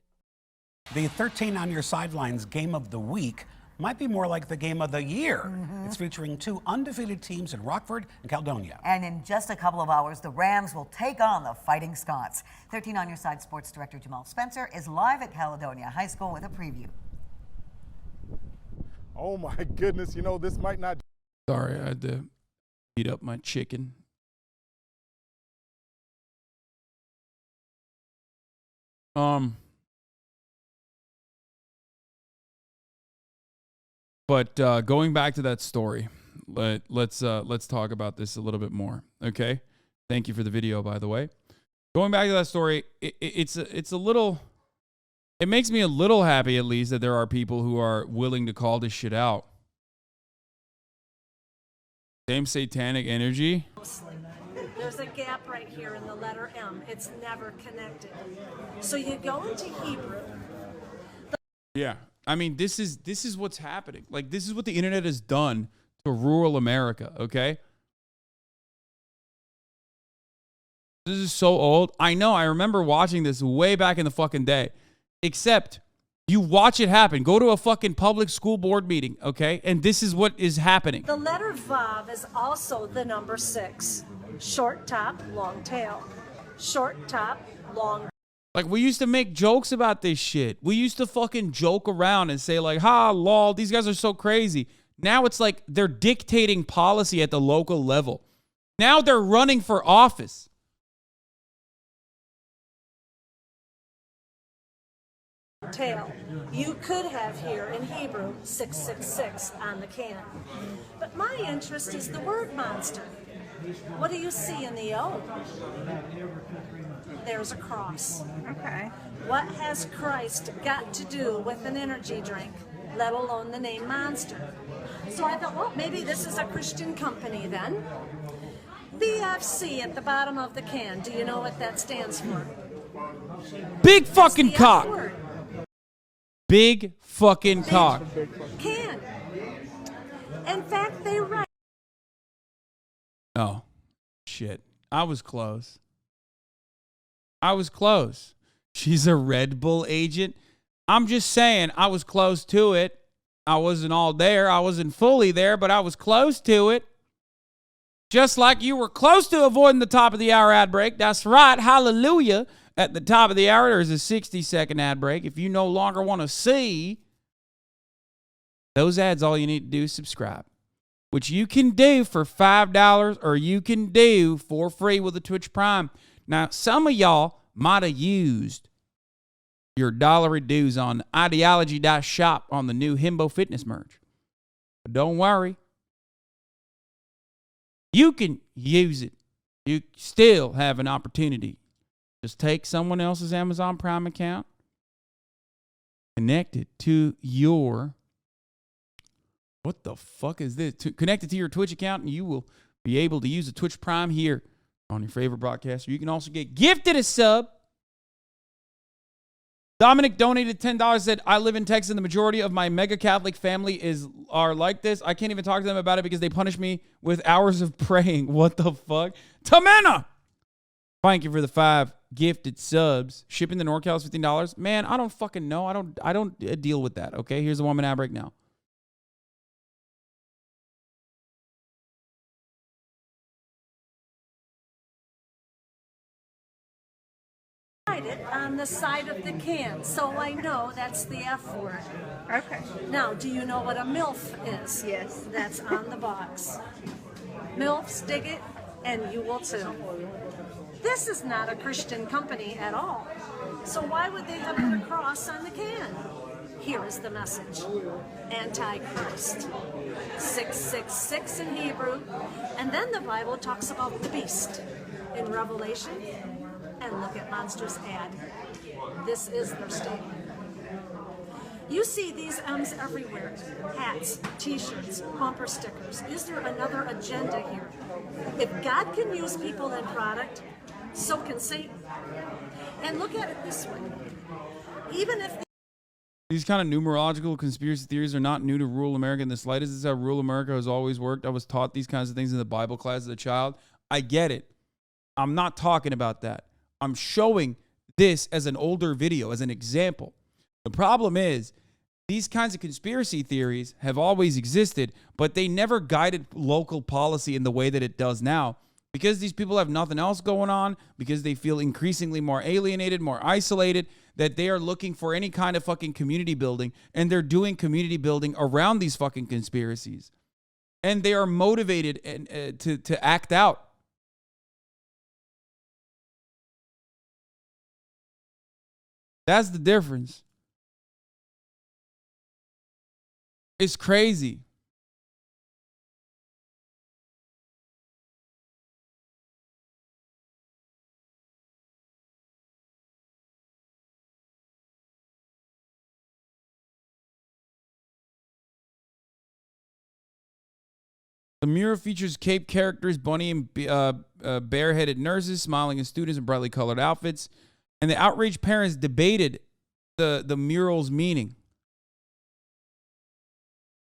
The 13 on your sidelines game of the week might be more like the game of the year. It's featuring two undefeated teams in Rockford and Caledonia. And in just a couple of hours, the Rams will take on the Fighting Scots. 13 on your side sports director Jamal Spencer is live at Caledonia High School with a preview. Oh my goodness, this might not. Sorry, I had to heat up my chicken. But going back to that story, let's talk about this a little bit more. Okay. Thank you for the video, by the way. Going back to that story, it's a little. It makes me a little happy, at least, that there are people who are willing to call this shit out. Same satanic energy. There's a gap right here in the letter M. It's never connected. So you go into Hebrew. Yeah. I mean, this is what's happening. Like, this is what the internet has done to rural America, okay? This is so old. I know. I remember watching this way back in the fucking day. Except you watch it happen. Go to a fucking public school board meeting, okay? And this is what is happening. The letter Vav is also the number 6. Short top, long tail. Short top, long. Like, we used to make jokes about this shit. We used to fucking joke around and say, like, ha, lol, these guys are so crazy. Now it's like they're dictating policy at the local level. Now they're running for office. Tail. You could have here in Hebrew 666 on the can. But my interest is the word monster. What do you see in the O? There's a cross. Okay. What has Christ got to do with an energy drink, let alone the name Monster? So I thought, well, maybe this is a Christian company then. VFC at the bottom of the can. Do you know what that stands for? Big fucking cock. Big fucking cock. Can. In fact, they write. Oh, shit. I was close. I was close. She's a Red Bull agent. I'm just saying, I was close to it. I wasn't all there. I wasn't fully there, but I was close to it. Just like you were close to avoiding the top of the hour ad break. That's right. Hallelujah. At the top of the hour, there's a 60-second ad break. If you no longer want to see those ads, all you need to do is subscribe, which you can do for $5 or you can do for free with a Twitch Prime. Now, some of y'all might have used your $1 dues on ideology.shop on the new Himbo Fitness merch. But don't worry. You can use it. You still have an opportunity. Just take someone else's Amazon Prime account, connect it to your, what the fuck is this? Connect it to your Twitch account, and you will be able to use the Twitch Prime here on your favorite broadcaster. You can also get gifted a sub. Dominic donated $10, said, I live in Texas and the majority of my mega Catholic family are like this. I can't even talk to them about it because they punish me with hours of praying. What the fuck? Tamena! Thank you for the 5 gifted subs. Shipping the NorCal is $15. Man, I don't fucking know. I don't deal with that. Okay, here's the 1 minute ad break now. It on the side of the can, so I know that's the F word. Okay. Now, do you know what a MILF is? Yes. That's on the box. MILFs dig it, and you will too. This is not a Christian company at all. So why would they have put a cross on the can? Here is the message. Antichrist. 666 in Hebrew. And then the Bible talks about the beast in Revelation. And look at Monster's ad. This is their statement. You see these M's everywhere. Hats, t-shirts, bumper stickers. Is there another agenda here? If God can use people and product, so can Satan. And look at it this way. Even if these kind of numerological conspiracy theories are not new to rural America in the slightest. This is how rural America has always worked. I was taught these kinds of things in the Bible class as a child. I get it. I'm not talking about that. I'm showing this as an older video, as an example. The problem is, these kinds of conspiracy theories have always existed, but they never guided local policy in the way that it does now. Because these people have nothing else going on, because they feel increasingly more alienated, more isolated, that they are looking for any kind of fucking community building, and they're doing community building around these fucking conspiracies. And they are motivated to act out. That's the difference. It's crazy. The mural features Cape characters, bunny and bear-headed nurses, smiling at students in brightly colored outfits, and the outraged parents debated the mural's meaning.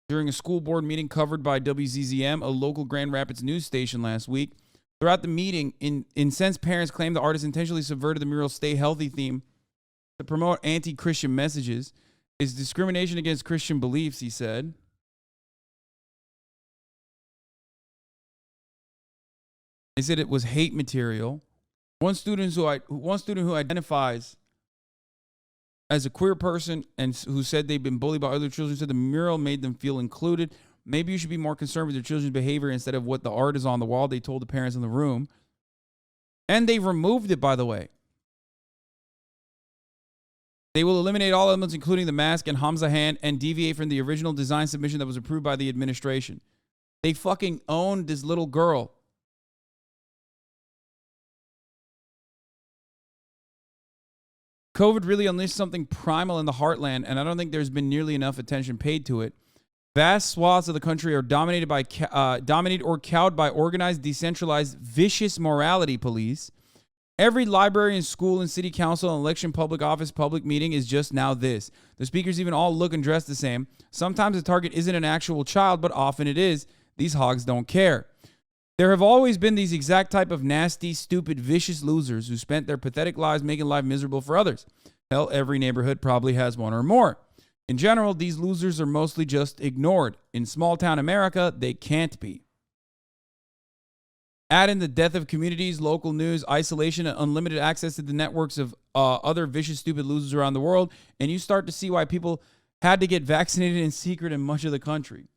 During a school board meeting covered by WZZM, a local Grand Rapids news station last week, throughout the meeting, incensed parents claimed the artist intentionally subverted the mural's Stay Healthy theme to promote anti-Christian messages. It's discrimination against Christian beliefs, he said. They said it was hate material. One student who identifies as a queer person and who said they've been bullied by other children said the mural made them feel included. Maybe you should be more concerned with your children's behavior instead of what the art is on the wall, they told the parents in the room. And they removed it, by the way. They will eliminate all elements, including the mask and Hamza hand, and deviate from the original design submission that was approved by the administration. They fucking owned this little girl. COVID really unleashed something primal in the heartland, and I don't think there's been nearly enough attention paid to it. Vast swaths of the country are dominated or cowed by organized, decentralized, vicious morality police. Every library and school and city council and election public office public meeting is just now this. The speakers even all look and dress the same. Sometimes the target isn't an actual child, but often it is. These hogs don't care. There have always been these exact type of nasty, stupid, vicious losers who spent their pathetic lives making life miserable for others. Hell, every neighborhood probably has one or more. In general, these losers are mostly just ignored. In small-town America, they can't be. Add in the death of communities, local news, isolation, and unlimited access to the networks of other vicious, stupid losers around the world, and you start to see why people had to get vaccinated in secret in much of the country.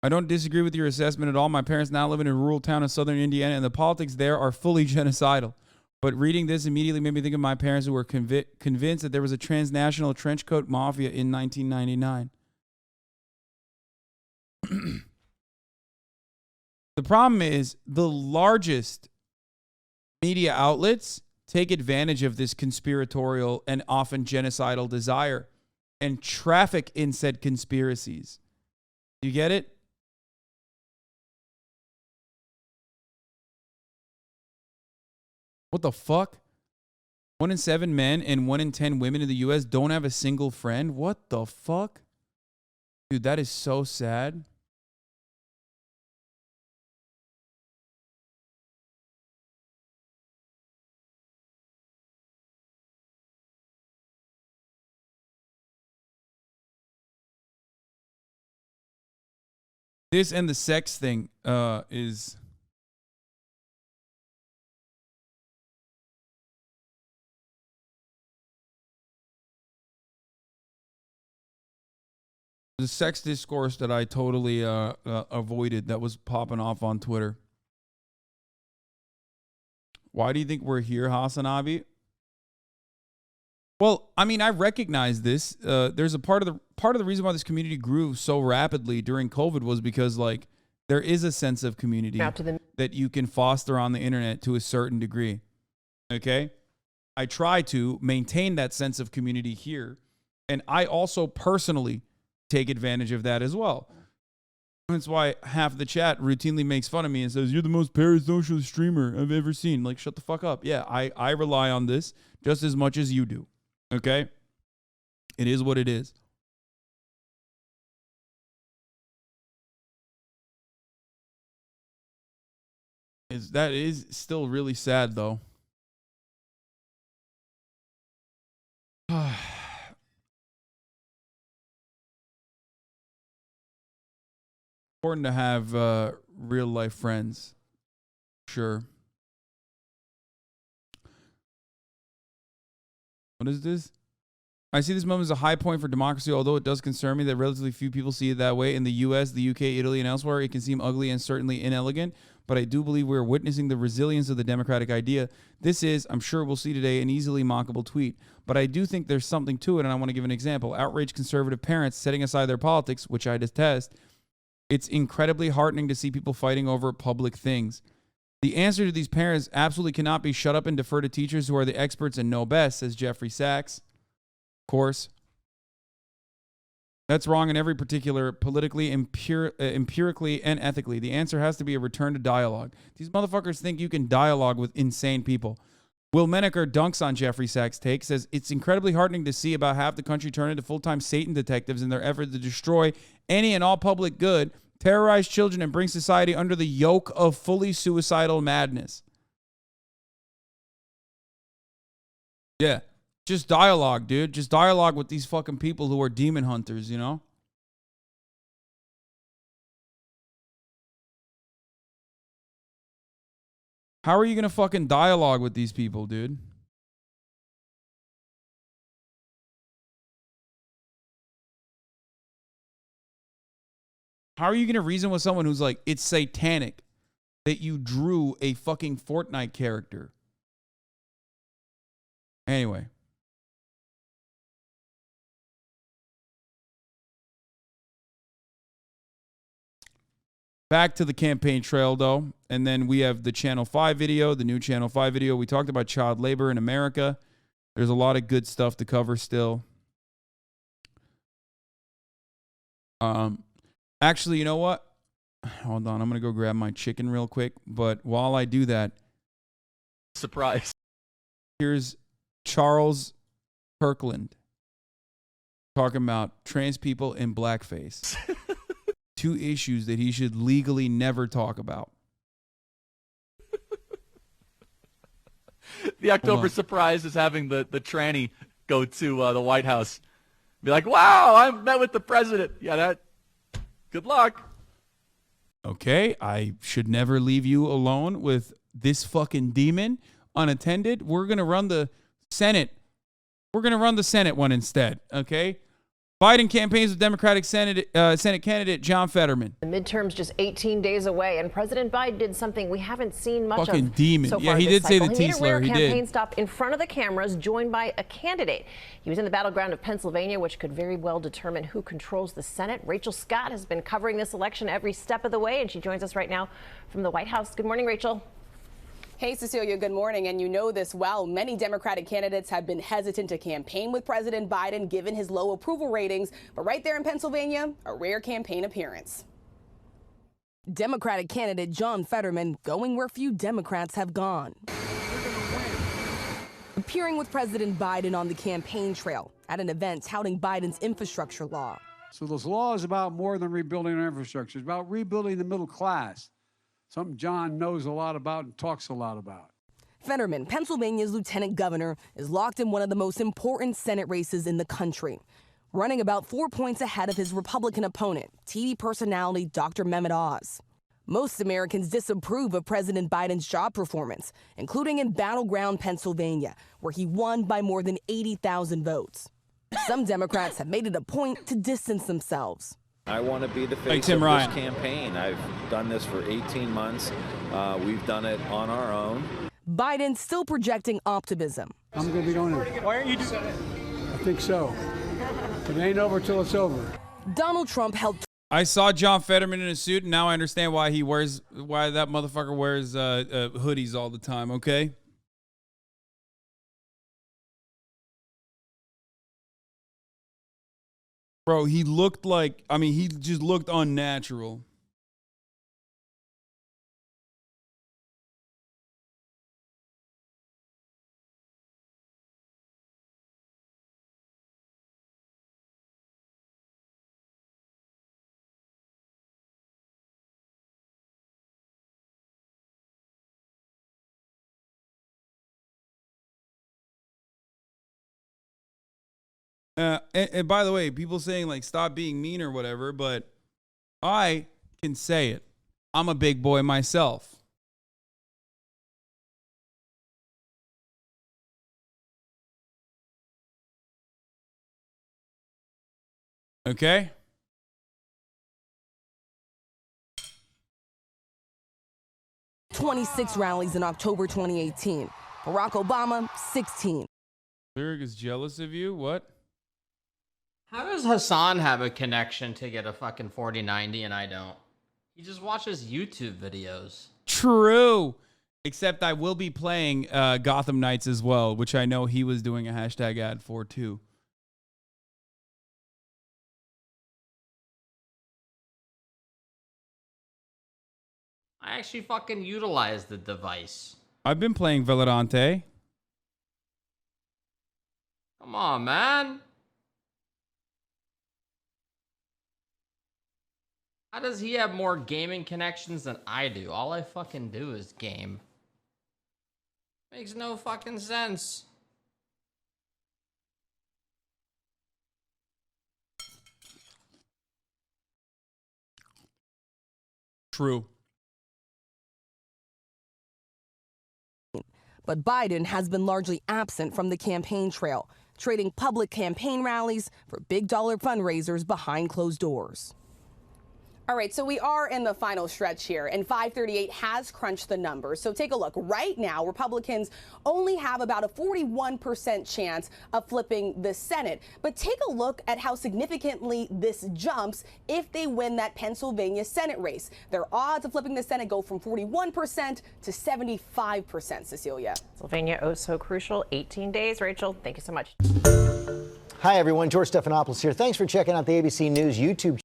I don't disagree with your assessment at all. My parents now live in a rural town in southern Indiana, and the politics there are fully genocidal. But reading this immediately made me think of my parents who were convinced that there was a transnational trenchcoat mafia in 1999. The problem is the largest media outlets take advantage of this conspiratorial and often genocidal desire and traffic in said conspiracies. You get it? What the fuck? 1 in 7 men and 1 in 10 women in the U.S. don't have a single friend? What the fuck? Dude, that is so sad. This and the sex thing is... The sex discourse that I totally avoided that was popping off on Twitter. Why do you think we're here, Hasan Abi? Well, I mean, I recognize this. There's a part of the reason why this community grew so rapidly during COVID was because, like, there is a sense of community that you can foster on the internet to a certain degree. Okay? I try to maintain that sense of community here, and I also personally take advantage of that as well. That's why half the chat routinely makes fun of me and says, "You're the most parasocial streamer I've ever seen." Like, shut the fuck up. Yeah, I rely on this just as much as you do. Okay? It is what it is. That is still really sad, though. Important to have real life friends. Sure. What is this? I see this moment as a high point for democracy, although it does concern me that relatively few people see it that way. In the US, the UK, Italy, and elsewhere, it can seem ugly and certainly inelegant, but I do believe we're witnessing the resilience of the democratic idea. This is, I'm sure we'll see today, an easily mockable tweet, but I do think there's something to it, and I want to give an example. Outraged conservative parents setting aside their politics, which I detest. It's incredibly heartening to see people fighting over public things. The answer to these parents absolutely cannot be shut up and defer to teachers who are the experts and know best, says Jeffrey Sachs. Of course. That's wrong in every particular, politically, empirically, and ethically. The answer has to be a return to dialogue. These motherfuckers think you can dialogue with insane people. Will Menaker dunks on Jeffrey Sachs' take, says, it's incredibly heartening to see about half the country turn into full-time Satan detectives in their effort to destroy any and all public good, terrorize children, and bring society under the yoke of fully suicidal madness. Yeah. Just dialogue, dude. Just dialogue with these fucking people who are demon hunters, you know? How are you going to fucking dialogue with these people, dude? How are you going to reason with someone who's like, it's satanic that you drew a fucking Fortnite character? Anyway. Back to the campaign trail, though, and then we have the Channel 5 video, the new Channel 5 video. We talked about child labor in America. There's a lot of good stuff to cover still. Actually, you know what? Hold on, I'm going to go grab my chicken real quick, but while I do that, surprise. Here's Charles Kirkland talking about trans people in blackface. Two issues that he should legally never talk about. The October surprise is having the tranny go to the White House. Be like, wow, I met with the president. Yeah, good luck. Okay, I should never leave you alone with this fucking demon unattended. We're going to run the Senate. We're going to run the Senate one instead, okay? Biden campaigns with Democratic Senate candidate John Fetterman. The midterms just 18 days away, and President Biden did something we haven't seen much Fucking of demon. so far Yeah, he this did say cycle. the He made a rare T-slur. He campaign did. stop in front of the cameras, joined by a candidate. He was in the battleground of Pennsylvania, which could very well determine who controls the Senate. Rachel Scott has been covering this election every step of the way, and she joins us right now from the White House. Good morning, Rachel. Hey, Cecilia, good morning. And you know this well. Many Democratic candidates have been hesitant to campaign with President Biden given his low approval ratings. But right there in Pennsylvania, a rare campaign appearance. Democratic candidate John Fetterman going where few Democrats have gone. Appearing with President Biden on the campaign trail at an event touting Biden's infrastructure law. So this law is about more than rebuilding our infrastructure. It's about rebuilding the middle class. Something John knows a lot about and talks a lot about. Fetterman, Pennsylvania's lieutenant governor, is locked in one of the most important Senate races in the country, running about 4 points ahead of his Republican opponent, TV personality Dr. Mehmet Oz. Most Americans disapprove of President Biden's job performance, including in battleground Pennsylvania, where he won by more than 80,000 votes. Some Democrats have made it a point to distance themselves. I want to be the face Tim of Ryan. this campaign. I've done this for 18 months. We've done it on our own. Biden still projecting optimism. I'm going to be going in. Why aren't you doing it? I think so. It ain't over till it's over. Donald Trump held. I saw John Fetterman in a suit, and now I understand why that motherfucker wears hoodies all the time, okay? Bro, he looked like, he just looked unnatural. And by the way, people saying like stop being mean or whatever, but I can say it. I'm a big boy myself. Okay. "26 rallies in October 2018. Barack Obama, 16. Lyric is jealous of you? What? How does Hasan have a connection to get a fucking 4090 and I don't? He just watches YouTube videos. True. Except I will be playing Gotham Knights as well, which I know he was doing a hashtag ad for too. I actually fucking utilize the device. I've been playing Valorante. Come on, man. How does he have more gaming connections than I do? All I fucking do is game. Makes no fucking sense. True. But Biden has been largely absent from the campaign trail, trading public campaign rallies for big dollar fundraisers behind closed doors. All right, so we are in the final stretch here, and 538 has crunched the numbers. So take a look. Right now, Republicans only have about a 41% chance of flipping the Senate. But take a look at how significantly this jumps if they win that Pennsylvania Senate race. Their odds of flipping the Senate go from 41% to 75%, Cecilia. Pennsylvania, oh so crucial. 18 days. Rachel, thank you so much. Hi, everyone. George Stephanopoulos here. Thanks for checking out the ABC News YouTube channel.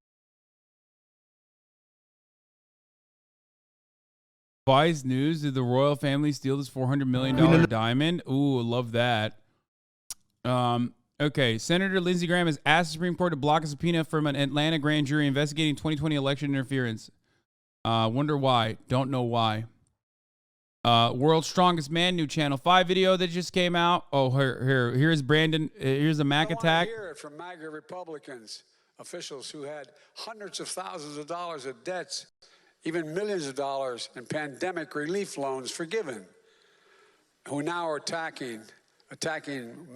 Vice News, did the royal family steal this $400 million diamond? Ooh, love that. Okay, Senator Lindsey Graham has asked the Supreme Court to block a subpoena from an Atlanta grand jury investigating 2020 election interference. Wonder why. Don't know why. World's Strongest Man, new Channel 5 video that just came out. Oh, here's Brandon. Here's a Mac attack. I hear it from MAGA Republicans, officials who had hundreds of thousands of dollars of debts, even millions of dollars in pandemic relief loans forgiven, who now are attacking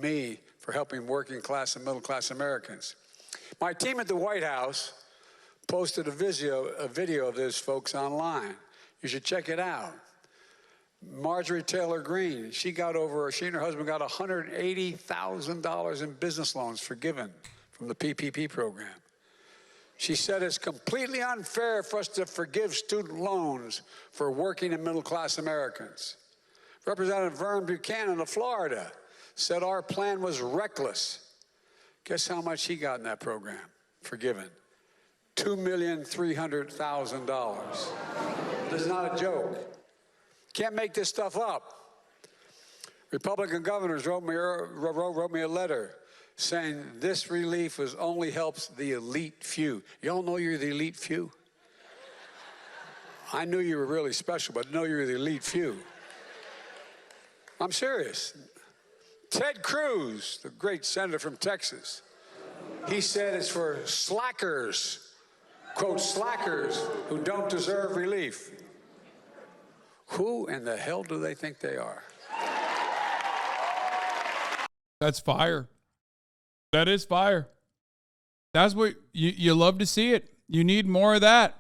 me for helping working class and middle class Americans. My team at the White House posted a video of this, folks, online. You should check it out. Marjorie Taylor Greene, she and her husband got $180,000 in business loans forgiven from the PPP program. She said it's completely unfair for us to forgive student loans for working and middle-class Americans. Representative Vern Buchanan of Florida said our plan was reckless. Guess how much he got in that program forgiven? $2,300,000. This is not a joke. Can't make this stuff up. Republican governors wrote me a letter saying this relief only helps the elite few. Y'all know you're the elite few? I knew you were really special, but I know you're the elite few. I'm serious. Ted Cruz, the great senator from Texas, he said it's for slackers, quote, slackers who don't deserve relief. Who in the hell do they think they are? That's fire. That is fire. That's what you love to see it. You need more of that.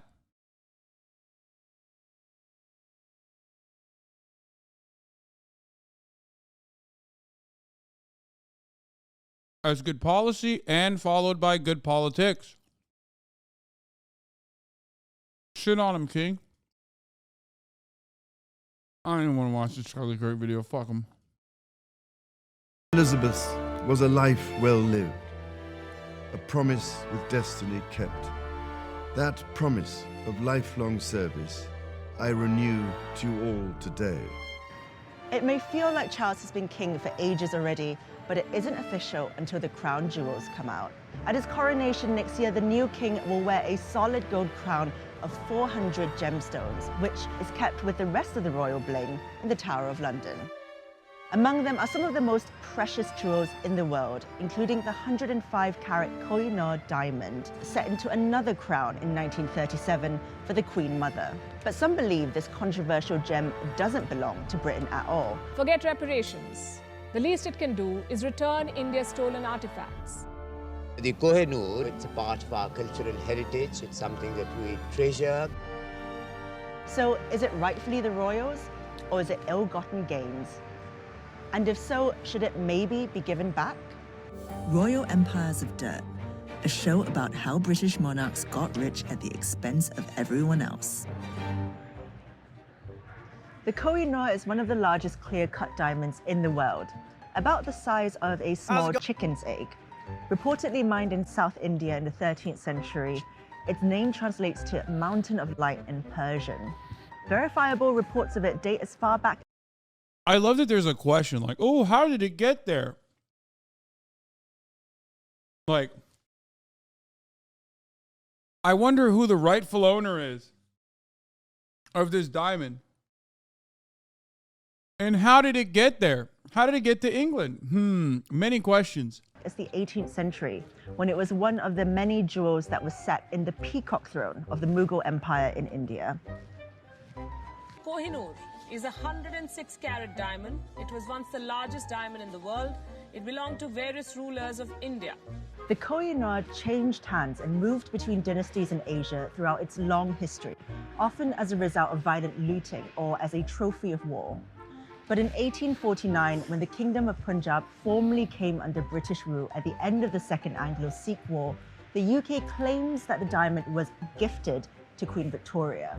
That's good policy and followed by good politics. Shit on him, King. I don't even want to watch this Charlie Kirk video. Fuck him. Elizabeth was a life well lived, a promise with destiny kept. That promise of lifelong service I renew to you all today. It may feel like Charles has been king for ages already, but it isn't official until the crown jewels come out. At his coronation next year, the new king will wear a solid gold crown of 400 gemstones, which is kept with the rest of the royal bling in the Tower of London. Among them are some of the most precious jewels in the world, including the 105-carat Koh-i-Noor diamond, set into another crown in 1937 for the Queen Mother. But some believe this controversial gem doesn't belong to Britain at all. Forget reparations. The least it can do is return India's stolen artifacts. The Kohinoor, it's a part of our cultural heritage. It's something that we treasure. So is it rightfully the royals, or is it ill-gotten gains? And if so, should it maybe be given back? Royal Empires of Dirt, a show about how British monarchs got rich at the expense of everyone else. The Koh-i-Noor is one of the largest clear-cut diamonds in the world, about the size of a small chicken's egg. Reportedly mined in South India in the 13th century, its name translates to Mountain of Light in Persian. Verifiable reports of it date as far back. I love that there's a question like, oh, how did it get there? Like, I wonder who the rightful owner is of this diamond. And how did it get there? How did it get to England? Many questions. It's the 18th century, when it was one of the many jewels that was set in the peacock throne of the Mughal Empire in India. Kohinoor is a 106-carat diamond. It was once the largest diamond in the world. It belonged to various rulers of India. The Koh-i-Noor changed hands and moved between dynasties in Asia throughout its long history, often as a result of violent looting or as a trophy of war. But in 1849, when the Kingdom of Punjab formally came under British rule at the end of the Second Anglo-Sikh War, the UK claims that the diamond was gifted to Queen Victoria.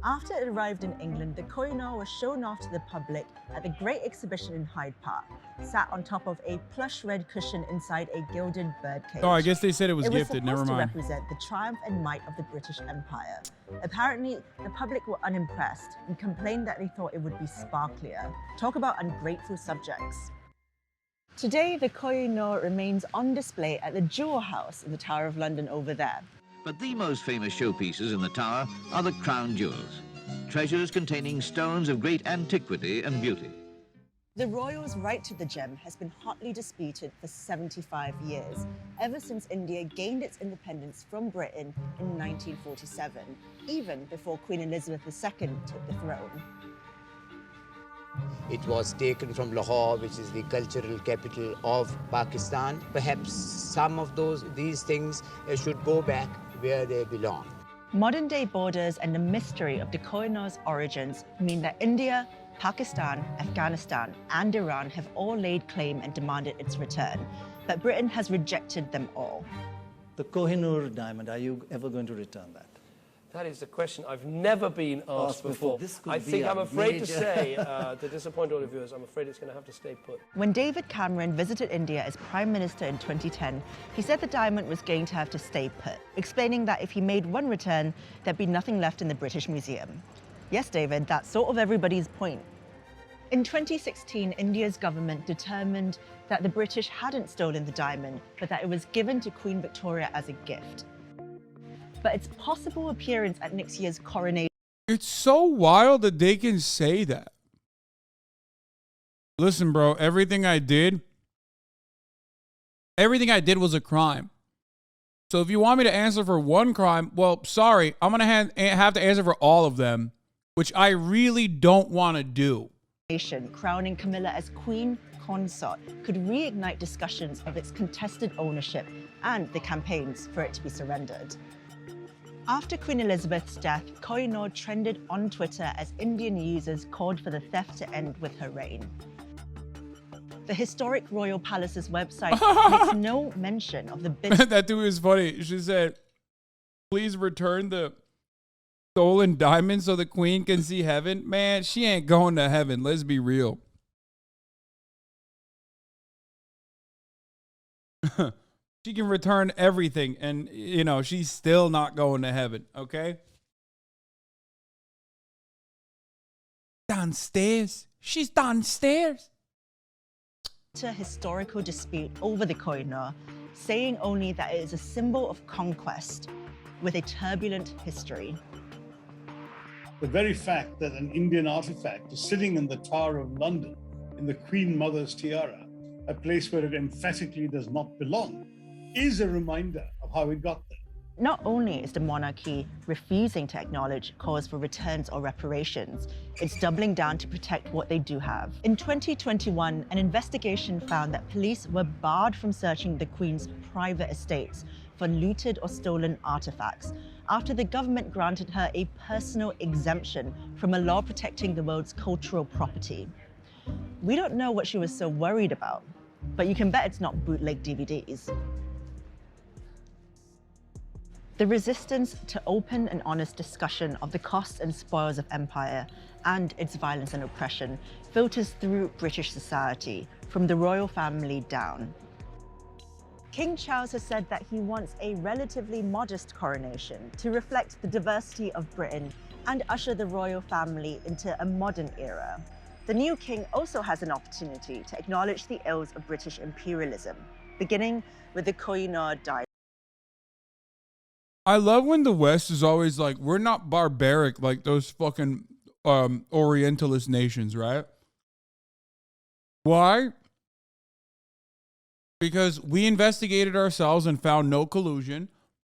After it arrived in England, the Koh-i-Noor was shown off to the public at the Great Exhibition in Hyde Park, sat on top of a plush red cushion inside a gilded birdcage. Oh, I guess they said it was gifted. Never mind. It was supposed to represent the triumph and might of the British Empire. Apparently, the public were unimpressed and complained that they thought it would be sparklier. Talk about ungrateful subjects. Today, the Koh-i-Noor remains on display at the Jewel House in the Tower of London over there. But the most famous showpieces in the tower are the crown jewels, treasures containing stones of great antiquity and beauty. The royals' right to the gem has been hotly disputed for 75 years, ever since India gained its independence from Britain in 1947, even before Queen Elizabeth II took the throne. It was taken from Lahore, which is the cultural capital of Pakistan. Perhaps some of these things should go back where they belong. Modern-day borders and the mystery of the Koh-i-Noor's origins mean that India, Pakistan, Afghanistan, and Iran have all laid claim and demanded its return, but Britain has rejected them all. The Koh-i-Noor diamond, are you ever going to return that? That is a question I've never been asked before. I think I'm afraid to say, to disappoint all the viewers, I'm afraid it's going to have to stay put. When David Cameron visited India as Prime Minister in 2010, he said the diamond was going to have to stay put, explaining that if he made one return, there'd be nothing left in the British Museum. Yes, David, that's sort of everybody's point. In 2016, India's government determined that the British hadn't stolen the diamond, but that it was given to Queen Victoria as a gift. But its possible appearance at next year's coronation. It's so wild that they can say that. Listen, bro, everything I did was a crime. So if you want me to answer for one crime, well, sorry, I'm going to have to answer for all of them, which I really don't want to do. Crowning Camilla as Queen Consort could reignite discussions of its contested ownership and the campaigns for it to be surrendered. After Queen Elizabeth's death, Koh-i-Noor trended on Twitter as Indian users called for the theft to end with her reign. The historic Royal Palace's website makes no mention of the big... That dude is funny. She said, please return the stolen diamond so the queen can see heaven. Man, she ain't going to heaven. Let's be real. She can return everything and, you know, she's still not going to heaven, okay? Downstairs. She's downstairs. A historical dispute over the Koh-i-Noor, saying only that it is a symbol of conquest with a turbulent history. The very fact that an Indian artifact is sitting in the Tower of London in the Queen Mother's tiara, a place where it emphatically does not belong, is a reminder of how it got there. Not only is the monarchy refusing to acknowledge calls for returns or reparations, it's doubling down to protect what they do have. In 2021, an investigation found that police were barred from searching the Queen's private estates for looted or stolen artifacts after the government granted her a personal exemption from a law protecting the world's cultural property. We don't know what she was so worried about, but you can bet it's not bootleg DVDs. The resistance to open and honest discussion of the costs and spoils of empire and its violence and oppression filters through British society, from the royal family down. King Charles has said that he wants a relatively modest coronation to reflect the diversity of Britain and usher the royal family into a modern era. The new king also has an opportunity to acknowledge the ills of British imperialism, beginning with the Koh-i-Noor dynasty. I love when the West is always like, we're not barbaric like those fucking Orientalist nations, right? Why? Because we investigated ourselves and found no collusion.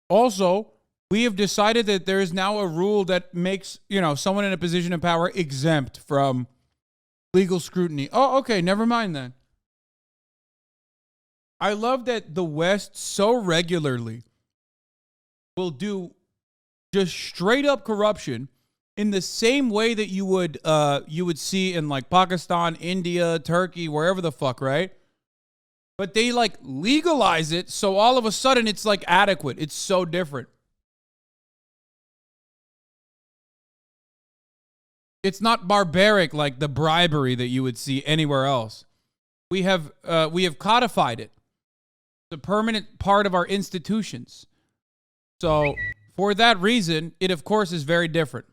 Also, we have decided that there is now a rule that makes, someone in a position of power exempt from legal scrutiny. Oh, okay, never mind then. I love that the West so regularly will do just straight up corruption in the same way that you would see in like Pakistan, India, Turkey, wherever the fuck, right? But they like legalize it, so all of a sudden it's like adequate. It's so different. It's not barbaric like the bribery that you would see anywhere else. We have codified it. It's a permanent part of our institutions. So for that reason, it of course is very different.